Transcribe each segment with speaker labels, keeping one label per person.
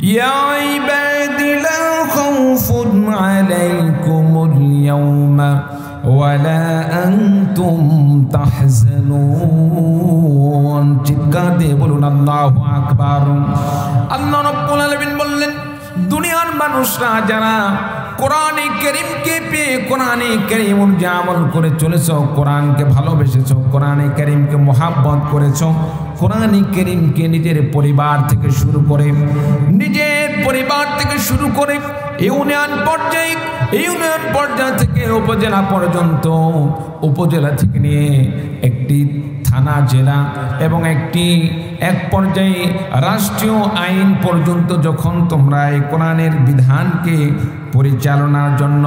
Speaker 1: ইয়া ইবাদি লা খাউফুন আলাইকুমুল ইয়াওমা ওয়ালা আনতুম তাহজানুন। চিৎকার দিয়ে বলুন আল্লাহু আকবার। আল্লাহ রাব্বুল আলামিন বললেন, দুনিয়ার মানুষরা যারা কোরআনে কারীমকে পেয়ে কোরআনে কারীম অনুযায়ী আমল করে চলেছো, কোরআনকে ভালোবেসেছো, কোরআনে কারীমকে মহব্বত করেছো, কোরআনে কারীমকে নিজের পরিবার থেকে শুরু করে ইউনিয়ন পর্যায় থেকে উপজেলা পর্যন্ত, উপজেলা থেকে নিয়ে একটি থানা, জেলা এবং এক পর্যায়ে রাষ্ট্রীয় আইন পর্যন্ত যখন তোমরা এই কোরআনের বিধানকে পরিচালনার জন্য,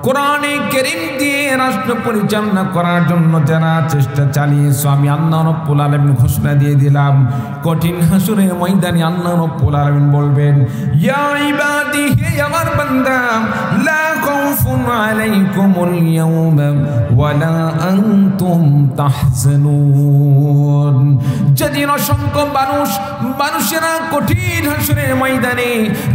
Speaker 1: কোরআনে কারীম দিয়ে রাষ্ট্র পরিচালনা করার জন্য যারা চেষ্টা চালিয়েছো, আমি আল্লাহ রাব্বুল আলামিন ঘোষণা দিয়ে দিলাম, কঠিন হাসরের ময়দানে আল্লাহ রাব্বুল আলামিন বলবেন, ইয়া ইবাদি, হে আমার বান্দা, লা খাউফুন আলাইকুমুল ইয়াওমা ওয়ালা আনতুম তাহজানুন। যেদিন অসংখ্য মানুষেরা কঠিন হাসরের ময়দানে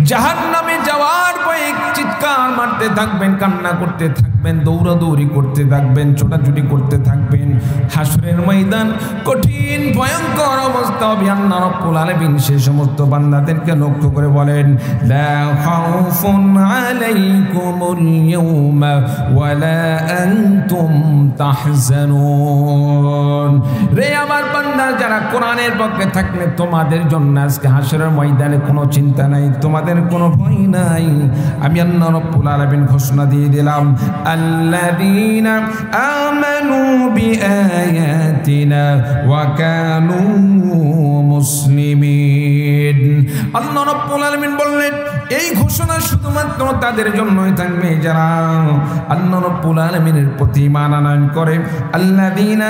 Speaker 1: জাহান্নামে যাওয়ার ভয়ে চিৎকার মারতে থাকবেন, কান্না করতে থাকবেন, দৌড়াদৌড়ি করতে থাকবেন, ছোটাছুটি করতে থাকবেন। হাসরের ময়দান কঠিন ভয়ঙ্কর অবস্থা হবে। আল্লাহ রাব্বুল আলামিন সেই সমস্ত বান্দাদেরকে লক্ষ্য করে বলেন, লা খাউফুন আলাইকুমুল ইয়াওমা ওয়ালা আনতুম তাহজানুন। রে আমার বান্দা, যারা কোরআনের পক্ষে থাকলে তোমাদের জন্য আজকে হাসরের ময়দানে কোনো চিন্তা নাই, তোমাদের কোনো ভয় নাই। আমি আল্লাহ রাব্বুল আলামিন ঘোষণা দিয়ে দিলাম, আল্লাযীনা আমানু বিআয়াতিনা ওয়া কানু মুসলিমিন। আল্লাহ রাব্বুল আলামিন বললেন, এই ঘোষণা শুধুমাত্র তাদের জন্যই থাকবে যারা আল্লাহ রাব্বুল আলামিনের প্রতি ঈমান আনয়ন করে। আল্লাযীনা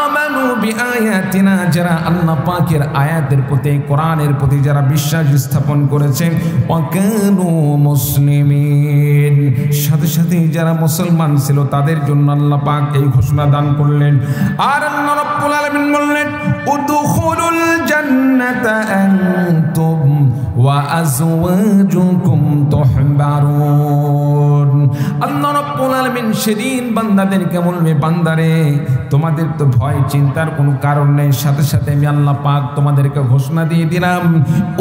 Speaker 1: আমানু বিআয়াতিনা, যারা আল্লাহ পাকের আয়াতের প্রতি, কোরআনের প্রতি যারা বিশ্বাস স্থাপন করেছে, ওয়া কানু মুসলিমিন, সাথে সাথে যারা মুসলমান ছিল তাদের জন্য আল্লাহ পাক এই ঘোষণা দান করলেন। আর আল্লাহ রাব্বুল আলামিন বললেন, উদখুলুল জান্নাতা আনতুম ওয়া আজওয়াজুকুম তুহবারুন। আল্লাহ রাব্বুল আলামিন সেদিন বান্দাদেরকে বলবে, বান্দারে তোমাদের তো ভয় চিন্তার কোনো কারণ নেই, সাথে সাথে আমি আল্লাহ পাক তোমাদেরকে ঘোষণা দিয়ে দিলাম,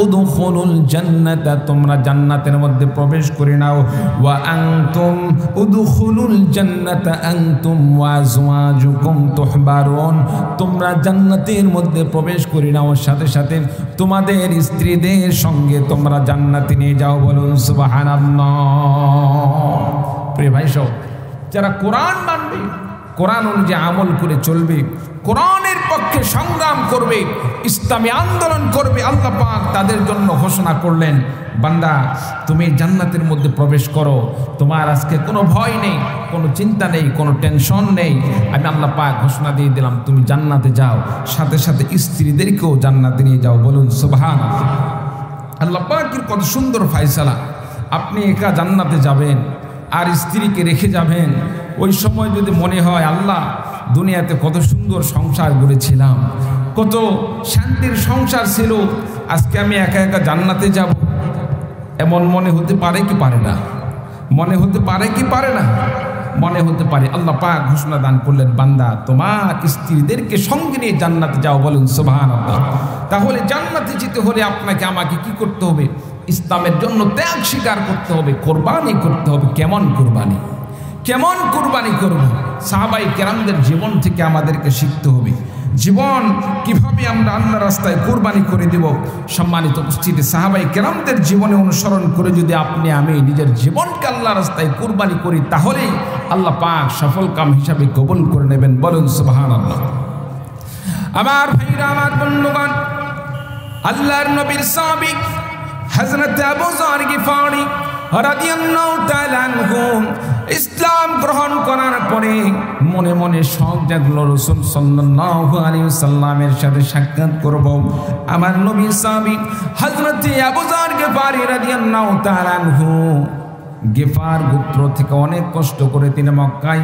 Speaker 1: উদখুলুল জান্নাতা, তোমরা জান্নাতের মধ্যে প্রবেশ করে নাও। ওয়া আনতুম উদখুলুল জান্নাতা আনতুম ওয়া আজওয়াজুকুম তুহবারুন, তোমরা জান্নাতের মধ্যে প্রবেশ করে নাও, সাথে সাথে তোমাদের স্ত্রীদের সঙ্গে তোমরা জান্নাতে নিয়ে যাও। বলুন সুবহানাল্লাহ। প্রিয় ভাই সব, যারা কোরআন মানবে, কোরআন অনুযায়ী আমল করে চলবে, কোরআনের পক্ষে সংগ্রাম করবে, ইসলামী আন্দোলন করবে, আল্লাহ পাক তাদের জন্য ঘোষণা করলেন, বান্দা তুমি জান্নাতের মধ্যে প্রবেশ করো, তোমার আজকে কোনো ভয় নেই, কোনো চিন্তা নেই, কোনো টেনশন নেই। আমি আল্লাহ পাক ঘোষণা দিয়ে দিলাম, তুমি জান্নাতে যাও, সাথে সাথে স্ত্রীদেরকেও জান্নাতে নিয়ে যাও। বলুন সুবহানাল্লাহ। আল্লাহ পাকের কত সুন্দর ফয়সালা। আপনি একা জান্নাতে যাবেন আর স্ত্রীকে রেখে যাবেন। ওই সময় যদি মনে হয়, আল্লাহ দুনিয়াতে কত সুন্দর সংসার গড়েছিলাম, কত শান্তির সংসার ছিল, আজকে আমি একা একা জান্নাতে যাব, এমন মনে হতে পারে কি পারে না? মনে হতে পারে কি পারে না? মনে হতে পারে। আল্লাহ পাক ঘোষণা দান করলেন, বান্দা তোমার স্ত্রীদেরকে সঙ্গে নিয়ে জান্নাতে যাও। বলুন সুবহানাল্লাহ। তাহলে জান্নাতে যেতে হলে আপনাকে আমাকে কি করতে হবে? ইসলামের জন্য ত্যাগ স্বীকার করতে হবে, কোরবানি করতে হবে। কেমন কোরবানি? কেমন কোরবানি করব? সাহাবায়ে কেরামদের জীবন থেকে আমাদেরকে শিখতে হবে। জীবন কিভাবে আমরা আল্লাহর রাস্তায় কোরবানি করে দেব। সম্মানিত উপস্থিতি, সাহাবায়ে কেরামদের জীবনে অনুসরণ করে যদি আপনি আমি নিজের জীবনকে আল্লাহর রাস্তায় কোরবানি করি, তাহলেই আল্লাহ পাক সফল কাম হিসাবে কবুল করে নেবেন। বলুন সুবহানাল্লাহ। আমার ভাইরা, আমার বন্ধুগণ, আল্লাহর নবীর সাহাবী হযরত আবু যর গিফারি রাদিয়াল্লাহু তাআলা আনহু ইসলাম গ্রহণ করার পরে মনে মনে শখ জাগলো, রাসূল সাল্লাল্লাহু আলাইহি ওয়াসাল্লামের সাথে সাক্ষাৎ করব। আমার নবী সাহাবী হযরত আবু যর গিফারি রাদিয়াল্লাহু তাআলা আনহু গিফার গোত্র থেকে অনেক কষ্ট করে তিনি মক্কায়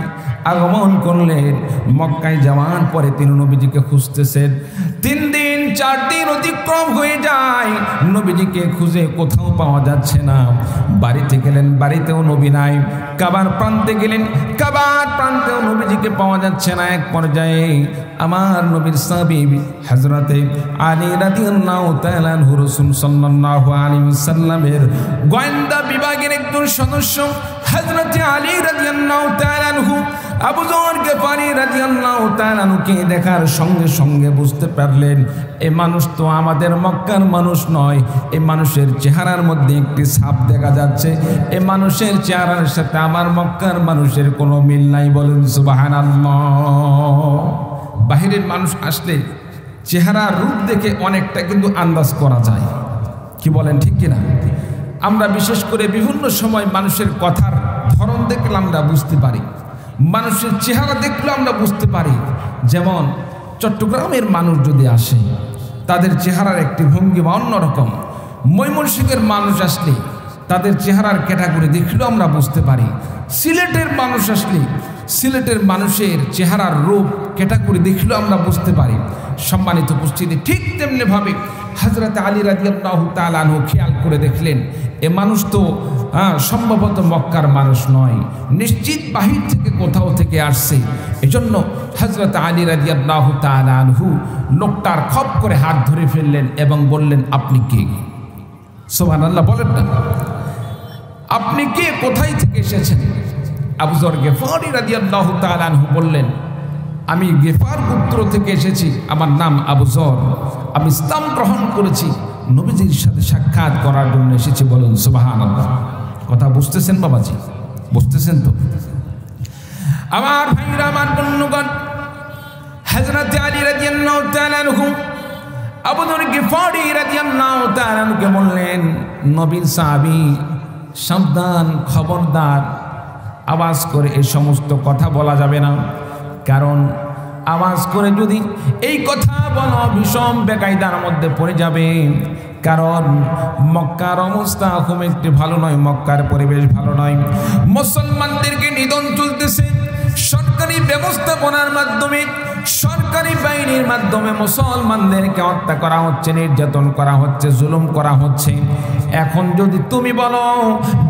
Speaker 1: আগমন করলেন। মক্কায় যাওয়ার পরে তিনি নবীজিকে খুঁজতেছেন। 3 দিন 4 দিন অতিক্রম হয়ে যায়, নবীজিকে খুঁজে কোথাও পাওয়া যাচ্ছে না। বাড়িতে গেলেন, বাড়িতেও নবী নাই। কাবার প্রান্তে গেলেন, কাবার প্রান্তেও নবীজিকে পাওয়া যাচ্ছে না। এক পর্যায়ে আমার নবীর সাহাবী হযরতে আলী রাদিয়াল্লাহু তাআলা আনহু রাসূল সাল্লাল্লাহু আলাইহি ওয়াসাল্লামের গোয়েন্দা বিভাগের একজন সদস্য হযরতে আলী রাদিয়াল্লাহু তাআলা আনহু আবু যর গফারি রাদিয়াল্লাহু তাআলা আনহুকে দেখার সঙ্গে সঙ্গে বুঝতে পারলেন এই মানুষ তো আমাদের মক্কার মানুষ নয়। এই মানুষের চেহারার মধ্যে একটি ছাপ দেখা যাচ্ছে। এই মানুষের চেহারার সাথে আমার মক্কার মানুষের কোনো মিল নাই। বলেন সুবহানাল্লাহ। বাহিরের মানুষ আসলে চেহারা রূপ দেখে অনেকটা কিন্তু আন্দাজ করা যায়, কি বলেন ঠিক কিনা? আমরা বিশেষ করে বিভিন্ন সময় মানুষের কথার ধরন দেখলে আমরা বুঝতে পারি, মানুষের চেহারা দেখলে আমরা বুঝতে পারি। যেমন চট্টগ্রামের মানুষ যদি আসে, তাদের চেহারার একটি ভঙ্গিমা অন্যরকম। ময়মনসিংহের মানুষ আসলে তাদের চেহারার ক্যাটাগরি দেখলেও আমরা বুঝতে পারি। সিলেটের মানুষ আসলে সিলেটের মানুষের চেহারার রূপ ক্যাটাগরি দেখলেও আমরা বুঝতে পারি। সম্মানিত উপস্থিতি, ঠিক তেমনিভাবে হযরত আলী রাদিয়াল্লাহু তাআলা আনহু খেয়াল করে দেখলেন এ মানুষ তো সম্ভবত মক্কার মানুষ নয়, নিশ্চিত বাহির থেকে কোথাও থেকে আসছে। এজন্য হযরত আলী রাদিয়াল্লাহু তাআলা আনহু লোকটার খপ করে হাত ধরে ফেললেন এবং বললেন, আপনি কে? সুবহানাল্লাহ বলেন না, আপনি কে, কোথায় থেকে এসেছেন? আবু যর গফারি রাদিয়াল্লাহু তাআলা আনহু বললেন, আমি গেফার গোত্র থেকে এসেছি, আমার নাম আবু যর, আমি ইসলাম গ্রহণ করেছি, নবীজির সাথে সাক্ষাৎ করার জন্য এসেছি। বলুন সুবহানাল্লাহ। কথা বুঝতেছেন বাবাজি? বুঝতেছেন তো? আমার ভাইরা, আমার বন্ধুগণ, হযরত আলী রাদিয়াল্লাহু তাআলা আনহু আবু যর গফারি রাদিয়াল্লাহু তাআলা আনহুকে বললেন, নবীর সাহাবী, সাবধান, খবরদার, আওয়াজ করে এই সমস্ত কথা বলা যাবে না। কারণ আওয়াজ করে যদি এই কথা বলো ভীষণ বেকায়দার মধ্যে পড়ে যাবে। কারণ মক্কার অবস্থা খুব একটি ভালো নয়, মক্কার পরিবেশ ভালো নয়। মুসলমানদেরকে নিধন চলতেছে, সরকারি ব্যবস্থাপনার মাধ্যমে, সরকারি বাহিনীর মাধ্যমে মুসলমানদেরকে হত্যা করা হচ্ছে, নির্যাতন করা হচ্ছে, জুলুম করা হচ্ছে। এখন যদি তুমি বলো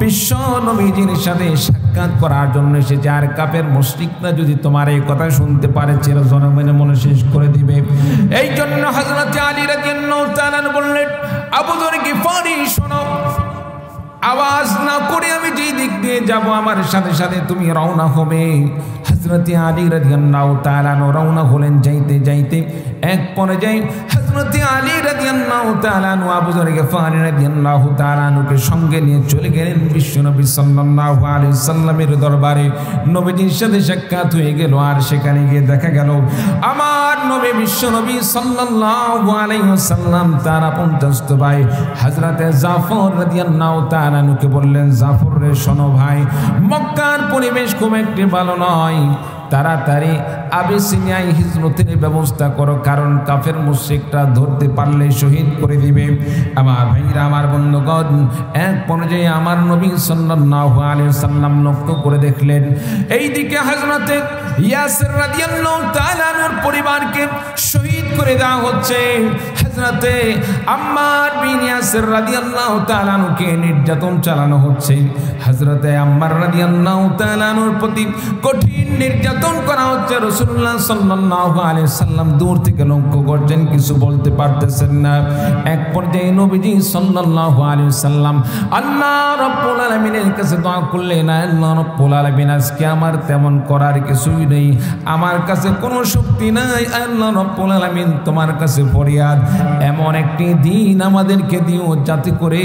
Speaker 1: বিশ্ব নবীজির সাথে সাক্ষাৎ করার জন্য এসেছে, আর কাফের মুশরিকরা যদি তোমার এই কথা শুনতে পারে, চিরজনমের মনে শেষ করে দিবে। এই জন্য হযরত আলী রাদিয়াল্লাহু তাআলা বললেন, আবু যর গফারি শোনো, আওয়াজ না করে আমি যেই দিক দিয়ে যাব আমার সাথে সাথে তুমি রওনা হবে। হযরত আলী রাদিয়াল্লাহু তাআলা রওনা হলেন। যাইতে যাইতে এক পর্যায়ে হযরত আলী রাদিয়াল্লাহু তাআলা আবু যর গফারি রাদিয়াল্লাহু তাআলা কে সঙ্গে নিয়ে চলে গেলেন বিশ্বনবী সাল্লাল্লাহু আলাইহি সাল্লামের দরবারে। নবীজির সাথে সাক্ষাৎ হয়ে গেল, আর সেখানে গিয়ে দেখা গেল আমার নবী বিশ্বনবী সাল্লাল্লাহু আলাইহি ওয়াসাল্লাম তার আপনতস্ত ভাই হযরত জাফর রাদিয়াল্লাহু তাআলা কে বললেন, জাফর রে শোনো ভাই, মক্কার পরিবেশ খুব একটি ভালো নয়, তাড়াতাড়ি আবিসিনিয়ায় হিজরতের ব্যবস্থা করো, কারণ কাফের মুশরিকরা ধরতে পারলে শহীদ করে দিবে। আমার ভাইরা, আমার বন্ধুগণ, এক পর্যায়ে আমার নবী সাল্লাল্লাহু আলাইহি ওয়াসাল্লাম লক্ষ্য করে দেখলেন এইদিকে হযরতে ইয়াসির রাদিয়াল্লাহু তাআলা আনহুর পরিবারকে শহীদ করে দেওয়া হচ্ছে, হযরতে আম্মার বিন ইয়াসির রাদিয়াল্লাহু তাআলা আনহুকে নির্যাতন চালানো হচ্ছে, হযরতে আম্মার রাদিয়াল্লাহু তাআলা আনহুর প্রতি কঠিন নির্যাতন করা হচ্ছে। রাসূলুল্লাহ সাল্লাল্লাহু আলাইহি ওয়াসাল্লাম দূর থেকে লক্ষ্য করছেন, কিছু বলতে পারতেছেন না। এক পর্যায়ে নবীজি সাল্লাল্লাহু আলাইহি ওয়াসাল্লাম আল্লাহ রাব্বুল আলামিনের কাছে দোয়া করলেন, আল্লাহ রাব্বুল আলামিন, আজকে আমার তেমন করার কিছুই নেই, আমার কাছে কোনো শক্তি নাই, আল্লাহ রাব্বুল আলামিন তোমার কাছে ফরিয়াদ, এমন একটি দিন আমাদেরকে দিও যাতে করে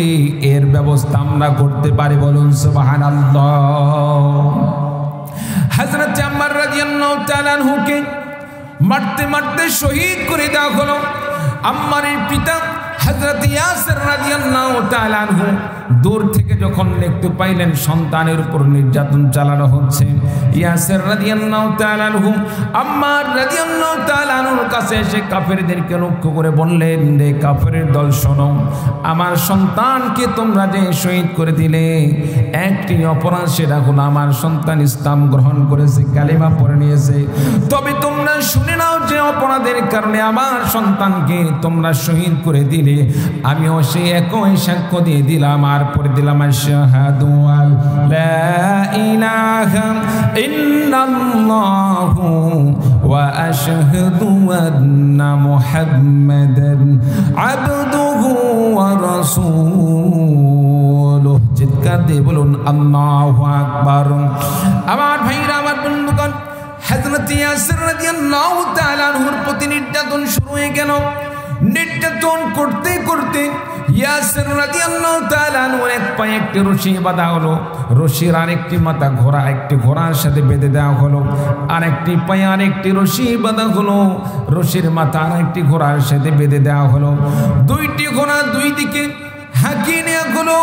Speaker 1: এর ব্যবস্থা আমরা করতে পারি। বলুন সুবহানাল্লাহ। হযরত আম্মার রাদিয়াল্লাহু তাআলা আনহুকে মারতে মারতে শহীদ করে দেওয়া হলো। আম্মারের পিতা হযরত ইয়াসির রাদিয়াল্লাহু তাআলা আনহু দূর থেকে যখন দেখতে পাইলেন সন্তানের উপর নির্যাতন চালানো হচ্ছে, ইয়াসির রাদিয়াল্লাহু তাআলা আনহু আম্মার রাদিয়াল্লাহু তাআলা আনহুর কাছে এসে কাফেরদেরকে লক্ষ্য করে বললেন, রে কাফেরের দল শোনো, আমার সন্তানকে তোমরা যে শহীদ করে দিলে, একটি অপরাধ, সেটা হলো আমার সন্তান ইসলাম গ্রহণ করেছে, কালিমা পড়ে নিয়েছে। তবে তোমরা শুনে নাও, যে অপরাধের কারণে আমার সন্তানকে তোমরা শহীদ করে দিলে, আমিও সেই একই সাক্ষ্য দিয়ে দিলাম আর পড়ে দিলাম, আশহাদু আল্লা ইলাহা ইল্লাল্লাহু ওয়া আশহাদু আন্না মুহাম্মাদান আবদুহু ওয়া রাসূলুহু। চিৎকার দিয়ে বলুন আল্লাহু আকবার। আমার ভাইরা, আমার বন্ধুগণ, হযরত ইয়াসির রাদিয়াল্লাহু তাআলা আনহুর প্রতি নির্যাতন শুরু হয়ে গেল। নির্যাতন করতে করতে ইয়াসির রাদিয়াল্লাহু তাআলা আনহুর এক পায়ে একটি রশি বাঁধা হলো, রশির আরেকটি মাথা একটি ঘোড়ার সাথে বেঁধে দেওয়া হলো, আরেকটি পায়ে আরেকটি রশি বাঁধা হলো, রশির মাথা আরেকটি ঘোড়ার সাথে বেঁধে দেওয়া হলো। দুইটি ঘোড়া দুই দিকে হাঁকিয়ে নেওয়া হলো,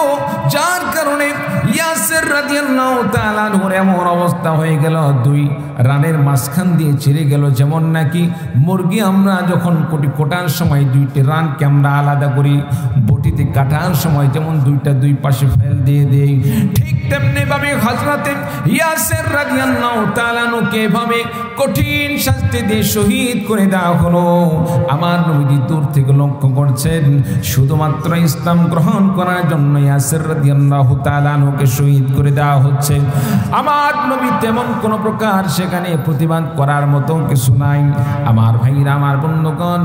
Speaker 1: যার কারণে ইয়াসির রাদিয়াল্লাহু তাআলা আনহুর এমন অবস্থা হয়ে গেল, দুই রানের মাঝখান দিয়ে ছিঁড়ে গেল। যেমন নাকি মুরগি আমরা যখন কোটার সময় দুইটি রানকে আমরা আলাদা করি, বটিতে কাটার সময় যেমন দুইটা দুই পাশে ফেল দিয়ে দেই, ঠিক তেমনি ভাবে হযরত ইয়াসির রাদিয়াল্লাহু তাআলা আনহুকে এভাবে কঠিন শাস্তি দিয়ে শহীদ করে দেওয়া হলো। আমার নবীজি দূর থেকে লক্ষ্য করছেন, শুধুমাত্র ইসলাম গ্রহণ করার জন্য ইয়াসির রাদিয়াল্লাহু তাআলা আনহুকে শহীদ করে দেওয়া হচ্ছে। আমার নবী তেমন কোনো প্রকার সেখানে প্রতিবাদ করার মতো কিছু নাই। আমার ভাইরা, আমার বন্ধুগণ,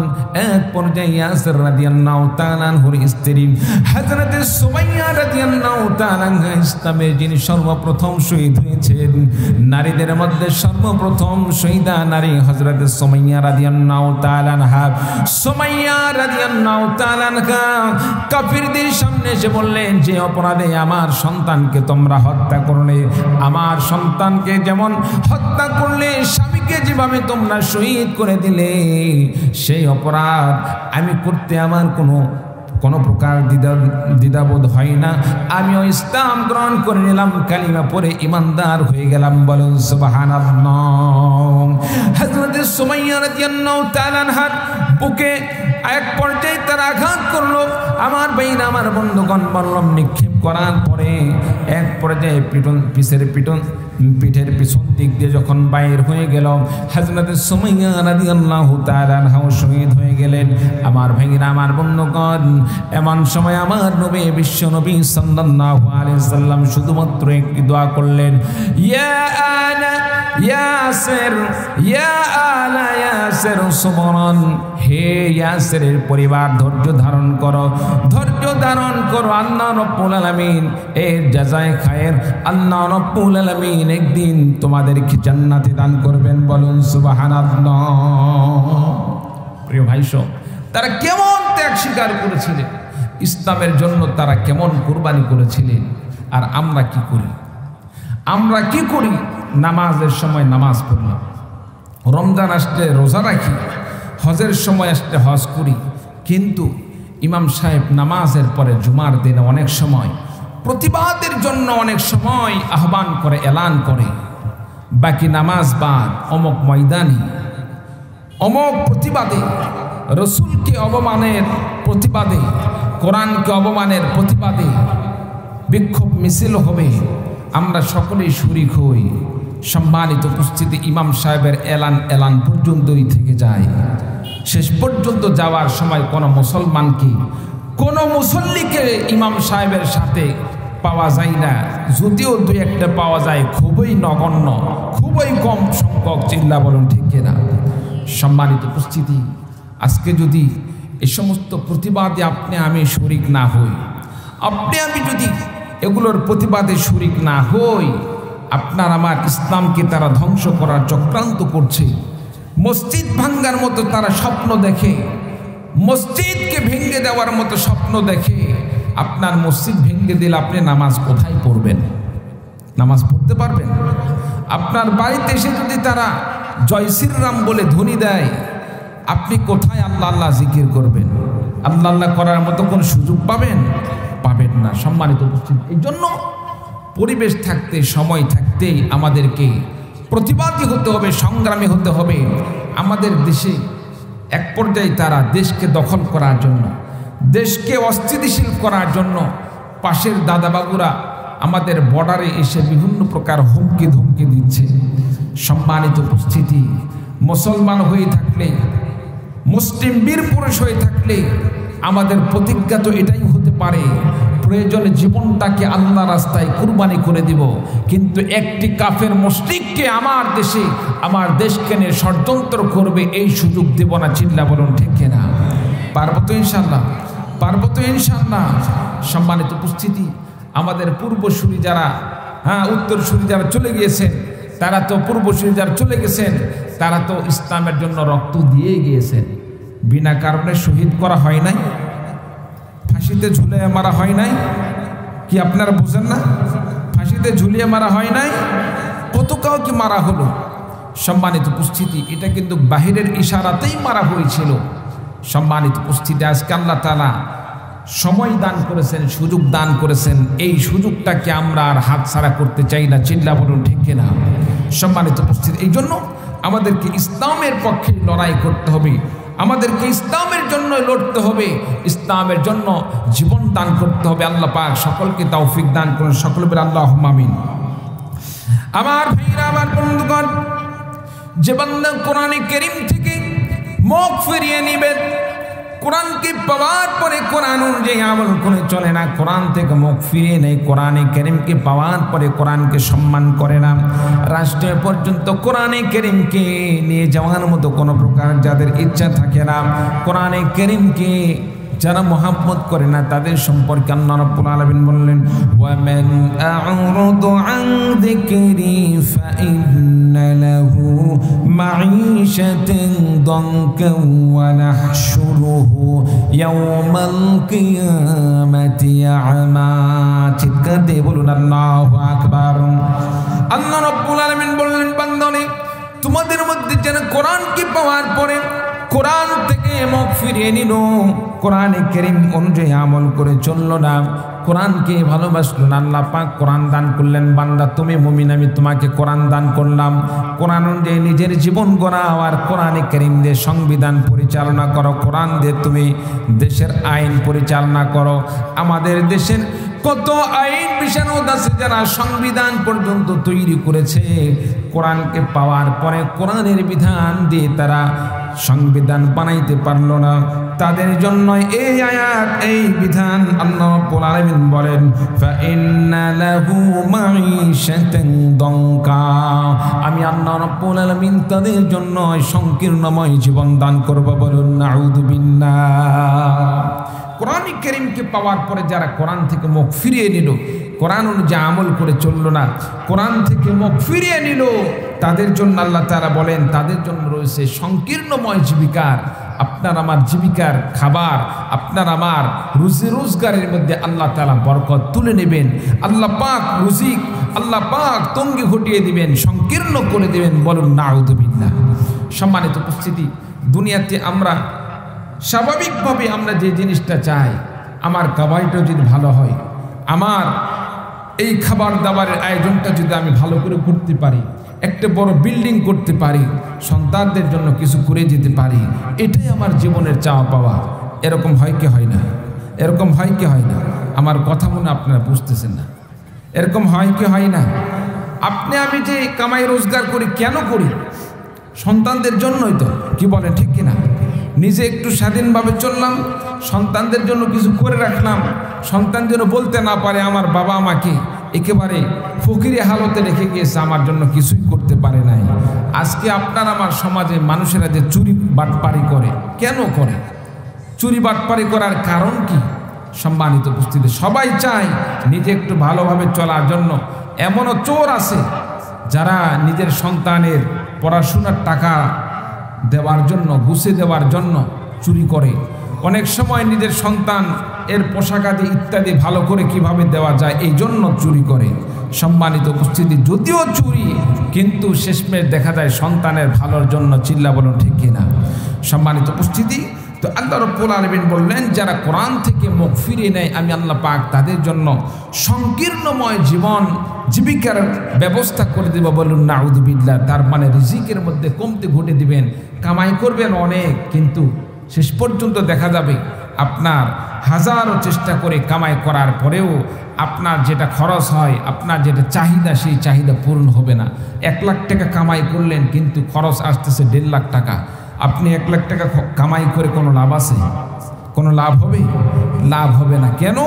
Speaker 1: এক পর্যায়ে ইয়াসির রাদিয়াল্লাহু তাআলা আনহুর স্ত্রী হযরত সুমাইয়া রাদিয়াল্লাহু তাআলা আনহা, ইসলামের যিনি সর্বপ্রথম শহীদ হয়েছেন, নারীদের মধ্যে সর্বপ্রথম শহীদা নারী হযরত সুমাইয়া রাদিয়াল্লাহু তাআলা আনহা। সুমাইয়া রাদিয়াল্লাহু তাআলা আনহা কাফিরদের সামনে এসে বললেন, যে অপরাধে আমার সন্তানকে তোমরা হত্যা করলে, আমার সন্তানকে যেমন হত্যা করলে, স্বামীকে যেভাবে তোমরা শহীদ করে দিলে, সেই অপরাধ আমি করতে আমার কোনো প্রকার দ্বিধাবোধ হয় না। আমিও ইসলাম গ্রহণ করে নিলাম, কালিমা পড়ে ইমানদার হয়ে গেলাম। বলুন সুবহানাল্লাহ। হযরত সুমাইয়া রাদিয়াল্লাহু তাআলা আনহার বুকে এক পর্যায়ে তার আঘাত করলো। আমার ভাইরা, আমার বন্ধুগণ, বললাম নিক্ষেপ করার পরে এক পর্যায়ে পিঠের পিছন দিক দিয়ে যখন বাইর হয়ে গেল, হযরত সুমাইয়া রাদিয়াল্লাহু তাআলা আনহা শহীদ হয়ে গেলেন। আমার ভাইরা, আমার বন্ধুগণ, এমন সময় আমার নবী, বিশ্ব নবী সাল্লাল্লাহু আলাইহি সাল্লাম শুধুমাত্র একটি দোয়া করলেন, ইয়া আলা ইয়াসির, ইয়া আলা ইয়াসির সুবরান। হে ইয়াসিরের পরিবার, ধৈর্য ধারণ করো, ধৈর্য ধারণ করো। আল্লাহ রাব্বুল আলামিন এর জাযায়ে খায়ের, আল্লাহ রাব্বুল আলামিন একদিন তোমাদেরকে জান্নাতে দান করবেন। বলুন সুবহানাল্লাহ। প্রিয় ভাইসো, তারা কেমন ত্যাগ স্বীকার করেছিলেন, ইসলামের জন্য তারা কেমন কুরবানি করেছিলেন। আর আমরা কি করি? আমরা কি করি? নামাজের সময় নামাজ পড়লাম, রমজান আসলে রোজা রাখি, হজের সময় আসলে হজ করি, কিন্তু ইমাম সাহেব নামাজের পরে জুমার দিনে অনেক সময় প্রতিবাদের জন্য অনেক সময় আহ্বান করে, এলান করে, বাকি নামাজ বাদ, অমুক ময়দানে অমুক প্রতিবাদে, রসুলকে অবমানের প্রতিবাদে, কোরআনকে অবমানের প্রতিবাদে বিক্ষোভ মিছিল হবে। আমরা সকলেই শরীক হই। সম্মানিত উপস্থিতি, ইমাম সাহেবের এলান পর্যন্তই থেকে যায়। শেষ পর্যন্ত যাওয়ার সময় কোনো মুসলমানকে, কোনো মুসল্লিকে ইমাম সাহেবের সাথে পাওয়া যায় না। যদিও দুই একটা পাওয়া যায়, খুবই নগণ্য, খুবই কম সংখ্যক। চিল্লা বলুন ঠিক কিনা? সম্মানিত উপস্থিতি, আজকে যদি এই সমস্ত প্রতিবাদে আপনি আমি শরিক না হই, আপনি আমি যদি এগুলোর প্রতিবাদে শরিক না হই, আপনার আমার ইসলামকে তারা ধ্বংস করার চক্রান্ত করছে। মসজিদ ভাঙ্গার মতো তারা স্বপ্ন দেখে, মসজিদকে ভেঙে দেওয়ার মতো স্বপ্ন দেখে। আপনার মসজিদ ভেঙে দিলে আপনি নামাজ কোথায় পড়বেন? নামাজ পড়তে পারবেন? আপনার বাড়িতে এসে যদি তারা জয় শ্রীরাম বলে ধ্বনি দেয়, আপনি কোথায় আল্লাহ আল্লাহ জিকির করবেন? আল্লাহ আল্লাহ করার মতো কোন সুযোগ পাবেন? পাবেন না। সম্মানিত উপস্থিতি, এই জন্য পরিবেশ থাকতে, সময় থাকতেই আমাদেরকে প্রতিবাদী হতে হবে, সংগ্রামী হতে হবে। আমাদের দেশে এক পর্যায়ে তারা দেশকে দখল করার জন্য, দেশকে অস্থিতিশীল করার জন্য পাশের দাদাবাবুরা আমাদের বর্ডারে এসে বিভিন্ন প্রকার হুমকি ধুমকি দিচ্ছে। সম্মানিত উপস্থিতি, মুসলমান হয়ে থাকলে, মুসলিম বীর পুরুষ হয়ে থাকলে আমাদের প্রতিজ্ঞা তো এটাই হতে পারে, প্রয়োজনে জীবনটাকে আল্লাহ রাস্তায় কুরবানি করে দিব, কিন্তু একটি কাফের মুশরিককে আমার দেশে, আমার দেশকে নিয়ে ষড়যন্ত্র করবে এই সুযোগ দেব না। চিল্লা বলুন ঠিক কিনা? পারবো তো ইনশাল্লাহ? পারবো তো ইনশাল্লাহ? সম্মানিত উপস্থিতি, আমাদের পূর্বসূরি যারা, উত্তরসূরি যারা চলে গিয়েছেন, তারা তো পূর্বসূরি যারা চলে গেছেন, তারা তো ইসলামের জন্য রক্ত দিয়ে গিয়েছেন। বিনা কারণে শহীদ করা হয় নাই, ফাঁসিতে ঝুলিয়ে মারা হয় নাই। কি আপনারা বুঝেন না? ফাঁসিতে ঝুলিয়ে মারা হয় নাই, কত কাউকে মারা হলো। সম্মানিত উপস্থিতি, এটা কিন্তু বাহিরের ইশারাতেই মারা হয়েছিল। সম্মানিত উপস্থিতি, আজকে আল্লাহ তাআলা সময় দান করেছেন, সুযোগ দান করেছেন, এই সুযোগটাকে আমরা আর হাতছাড়া করতে চাই না। চিল্লা বলুন ঠিক কিনা? সম্মানিত উপস্থিতি, এই জন্য আমাদেরকে ইসলামের পক্ষে লড়াই করতে হবে, আমাদেরকে ইসলামের জন্য লড়তে হবে, ইসলামের জন্য জীবন দান করতে হবে। আল্লাহ পাক সকলকে তৌফিক দান করুন। সকলে বলে আল্লাহুম্মা আমিন। আমার ভাইরা, আমার বন্ধুগণ, যে বান্দা কোরআনে কারীম থেকে মুখ ফিরিয়ে নেবেন, কোরআনকে পাওয়ার পরে কোরআন অনুযায়ী আমল করে চলে না, কোরআন থেকে মুখ ফিরিয়ে নেয়, কোরআনে কারীমকে পাওয়ার পরে কোরআনকে সম্মান করে না, রাষ্ট্র পর্যন্ত কোরআনে কারীমকে নিয়ে যাওয়ার মতো কোনো প্রকার যাদের ইচ্ছা থাকে না, কোরআনে কারীমকে যারা মোহাম্মত করে না, তাদের সম্পর্কে আল্লাহ রাব্বুল আলামিন বললেন, ওয়া মান আ'রাদা আন যিকরি ফাইন্না লাহু মাঈশাতান দানকান ওয়া নাহশুরুহু ইয়াওমাল কিয়ামাতি আ'মা। চিৎকার দিয়ে বলুন আল্লাহু আকবার। আল্লাহ রাব্বুল আলামিন বললেন, বান্দারে, তোমাদের মধ্যে যারা কোরআনকে পাওয়ার পরে কোরআন থেকে মুখ ফিরিয়ে নিল, কোরআনে কারীম অনুযায়ী আমল করে চলল না, কোরআনকে ভালোবাসলো না, আল্লাহ পাক কোরআন দান করলেন, বান্দা তুমি মুমিন, আমি তোমাকে কোরআন দান করলাম, কোরআন অনুযায়ী নিজের জীবন গড়াও আর কোরআনে কারীম দিয়ে সংবিধান পরিচালনা করো, কোরআন দিয়ে তুমি দেশের আইন পরিচালনা করো। আমাদের দেশের কত আইন বিশারদ আছে যারা সংবিধান পর্যন্ত তৈরি করেছে, কোরআনকে পাওয়ার পরে কোরআনের বিধান দিয়ে তারা সংবিধান বানাইতে পারলো না। তাদের জন্য এই আয়াত, এই বিধান। আল্লাহ রাব্বুল আলামিন বলেন, ফাইন্না লাহু মাঈশাতান দানকা, আমি আল্লাহ রাব্বুল আলামিন তাদের জন্য সংকীর্ণময় জীবন দান করব। বলুন নাউযু বিল্লাহ। কোরআন কারীমকে পাওয়ার পরে যারা কোরআন থেকে মুখ ফিরিয়ে নিল, কোরআন অনুযায়ী আমল করে চলল না, কোরআন থেকে মুখ ফিরিয়ে নিল, তাদের জন্য আল্লাহ তাআলা বলেন, তাদের জন্য রয়েছে সংকীর্ণময় জীবিকার, আপনার আমার জীবিকার খাবার, আপনার আমার রুজি রোজগারের মধ্যে আল্লাহ তাআলা বরকত তুলে নেবেন। আল্লাহ পাক রুজিক, আল্লাহ পাক তঙ্গি ঘটিয়ে দিবেন, সংকীর্ণ করে দিবেন। বলুন নাউযু বিল্লাহ। সম্মানিত উপস্থিতি, দুনিয়াতে আমরা স্বাভাবিকভাবে আমরা যে জিনিসটা চাই, আমার কাবাইটা যদি ভালো হয়, আমার এই খাবার দাবারের আয়োজনটা যদি আমি ভালো করে করতে পারি, একটা বড় বিল্ডিং করতে পারি, সন্তানদের জন্য কিছু করে যেতে পারি, এটাই আমার জীবনের চাওয়া পাওয়া। এরকম হয় কি হয় না? এরকম হয় কি হয় না? আমার কথা মনে আপনারা বুঝতেছেন না। এরকম হয় কি হয় না? আপনি আমি যে কামাই রোজগার করি, কেন করি? সন্তানদের জন্যই তো। কি বলেন ঠিক কিনা? নিজে একটু স্বাধীনভাবে চললাম, সন্তানদের জন্য কিছু করে রাখলাম, সন্তান যেন বলতে না পারে আমার বাবা আমাকে একেবারে ফকিরি হালতে রেখে গিয়েছে, আমার জন্য কিছুই করতে পারে নাই। আজকে আপনার আমার সমাজে মানুষেরা যে চুরি বাটপারি করে, কেন করে? চুরি বাটপারি করার কারণ কি? সম্মানিত উপস্থিতি, সবাই চায় নিজে একটু ভালোভাবে চলার জন্য। এমনও চোর আছে যারা নিজের সন্তানের পড়াশোনার টাকা দেওয়ার জন্য, গুছিয়ে দেওয়ার জন্য চুরি করে। অনেক সময় নিজের সন্তান এর পোশাক আদি ইত্যাদি ভালো করে কিভাবে দেওয়া যায় এই জন্য চুরি করে। সম্মানিত উপস্থিতি, যদিও চুরি, কিন্তু শেষমেশ দেখা যায় সন্তানের ভালোর জন্য। চিল্লা বলুন ঠিক কিনা? সম্মানিত উপস্থিতি, তো আল্লাহ রাব্বুল আলামিন বললেন, যারা কোরআন থেকে মুখ ফিরিয়ে নেয় আমি আল্লাহ পাক তাদের জন্য সংকীর্ণময় জীবন জীবিকার ব্যবস্থা করে দেব। বলুন নাউযুবিল্লাহ। তার মানে রিজিকের মধ্যে কমতে ঘটে দিবেন, কামাই করবেন অনেক, কিন্তু শেষ পর্যন্ত দেখা যাবে আপনার হাজারো চেষ্টা করে কামাই করার পরেও আপনার যেটা খরচ হয়, আপনার যেটা চাহিদা, সেই চাহিদা পূরণ হবে না। 1 লাখ টাকা কামাই করলেন কিন্তু খরচ আসতেছে 1.5 লাখ টাকা। আপনি 1 লাখ টাকা কামাই করে কোনো লাভ আছে? কোনো লাভ হবে? লাভ হবে না। কেন?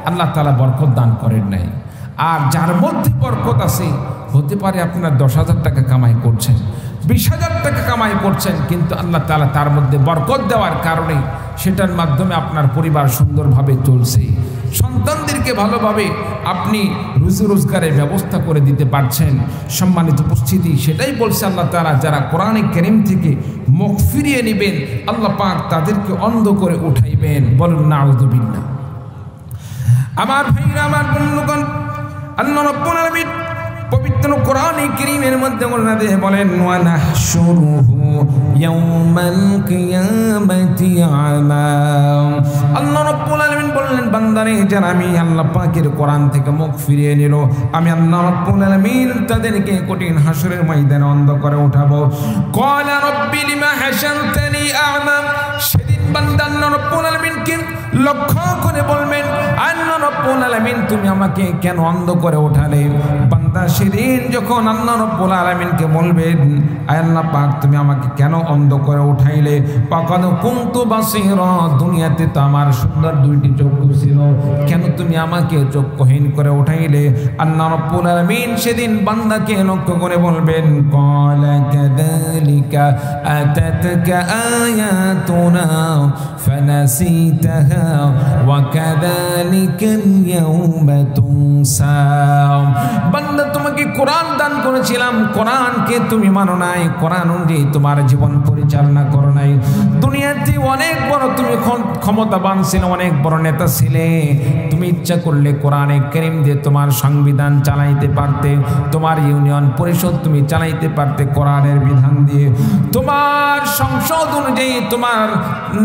Speaker 1: আল্লাহ তাআলা বরকত দান করেন নাই। আর যার মধ্যে বরকত আছে, হতে পারে আপনার 10,000 টাকা কামাই করছেন, 20,000 টাকা কামাই করছেন, কিন্তু আল্লাহ তাআলা তার মধ্যে বরকত দেওয়ার কারণে সেটার মাধ্যমে আপনার পরিবার সুন্দরভাবে চলছে, সন্তানদেরকে ভালোভাবে আপনি রুজি রোজগারের ব্যবস্থা করে দিতে পারছেন। সম্মানিত উপস্থিতি, সেটাই বলছে আল্লাহ তাআলা, যারা কোরআনে কারীম থেকে মুখ ফিরিয়ে নেবেন আল্লাহ পাক তাদেরকে অন্ধ করে উঠাইবেন। বলুন নাউযুবিল্লাহ। আমার ভাইরা, আমার বন্ধুগণ, আল্লাহ রাব্বুল আলামিন পবিত্র কোরআনে কারীমের মধ্যে বলেন, ওয়া নাহশুরুহু ইয়াওমাল কিয়ামাতি আমা। আল্লাহ রাব্বুল আলামিন বললেন, বান্দারে, যারা আমি আল্লাহ পাকের কোরআন থেকে মুখ ফিরিয়ে নিল, আমি আল্লাহ রাব্বুল আলামিন তাদেরকে কঠিন হাসরের ময়দানে অন্ধ করে উঠাবো। ক্বালা রাব্বি লিমা হাশারতানি আমা। সেদিন বান্দা আল্লাহ রাব্বুল আলামিনকে লক্ষ্য করে বলবেন, আল্লাহ রাব্বুল আলামিন তুমি আমাকে কেন অন্ধ করে উঠালে? বান্দা সেদিন যখন আল্লাহ রাব্বুল আলামিনকে বলবেন, আল্লাহ পাক তুমি আমাকে কেন অন্ধ করে উঠাইলে? ফাকাদ কুনতু বাসীরা, দুনিয়াতে তো আমার সুন্দর 2টি চক্ষু ছিল, কেন তুমি আমাকে চক্ষুহীন করে উঠাইলে? আল্লাহ রাব্বুল আলামিন সেদিন বান্দাকে লক্ষ্য করে বলবেন, ক্বালা কাযালিকা আতাতকা আয়াতুনা ফানাসিতাহা ওয়া কাযালিকাল ইয়াওমা তুনসা। বান্দা, তোমাকে কোরআন দান করেছিলাম, কোরআনকে তুমি মানো নাই, কোরআন অনুযায়ী তোমার জীবন পরিচালনা করো নাই। দুনিয়াতে অনেক বড় তুমি ক্ষমতাবান ছিলে, অনেক বড় নেতা ছিলে, তুমি ইচ্ছা করলে কোরআনে কারীম দিয়ে তোমার সংবিধান চালাইতে পারতে, তোমার ইউনিয়ন পরিষদ তুমি চালাইতে পারতে কোরআনের বিধান দিয়ে, তোমার সংসদ অনুযায়ী তোমার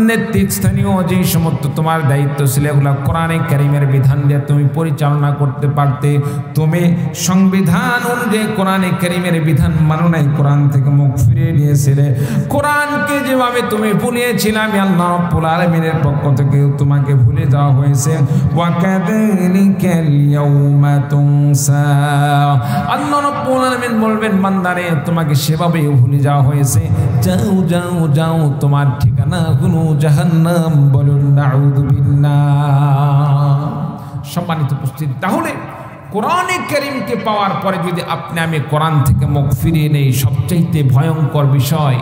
Speaker 1: নেতৃস্থানীয় যে সমস্ত তোমার দায়িত্ব ছিল এগুলো কোরআনে কারীমের বিধান দিয়ে তুমি পরিচালনা করতে পারতে। তুমি সংবিধান অনুযায়ী কোরআনে কারীমের বিধান মানো নাই, কোরআন থেকে মুখ ফিরিয়ে নিয়েছিলে। কোরআনকে যেভাবে তুমি ভুলিয়েছিলে, আমি আল্লাহ রাব্বুল আলামিনের পক্ষ থেকে তোমাকে ভুলে যাওয়া হয়েছে। ওয়া কাযালিকাল ইয়াওমা তুনসা। আল্লাহ রাব্বুল আলামিন বলবেন, বান্দারে, তোমাকে সেভাবেই ভুলে যাওয়া হয়েছে, যাও যাও যাও, তোমার ঠিকানা হলো জাহান্নাম। বলুন নাউযুবিল্লাহ। সম্মানিত উপস্থিতি, তাহলে কোরআনে কারীমকে পাওয়ার পরে যদি আপনি আমি কোরআন থেকে মুখ ফিরিয়ে নেই, সবচাইতে ভয়ঙ্কর বিষয়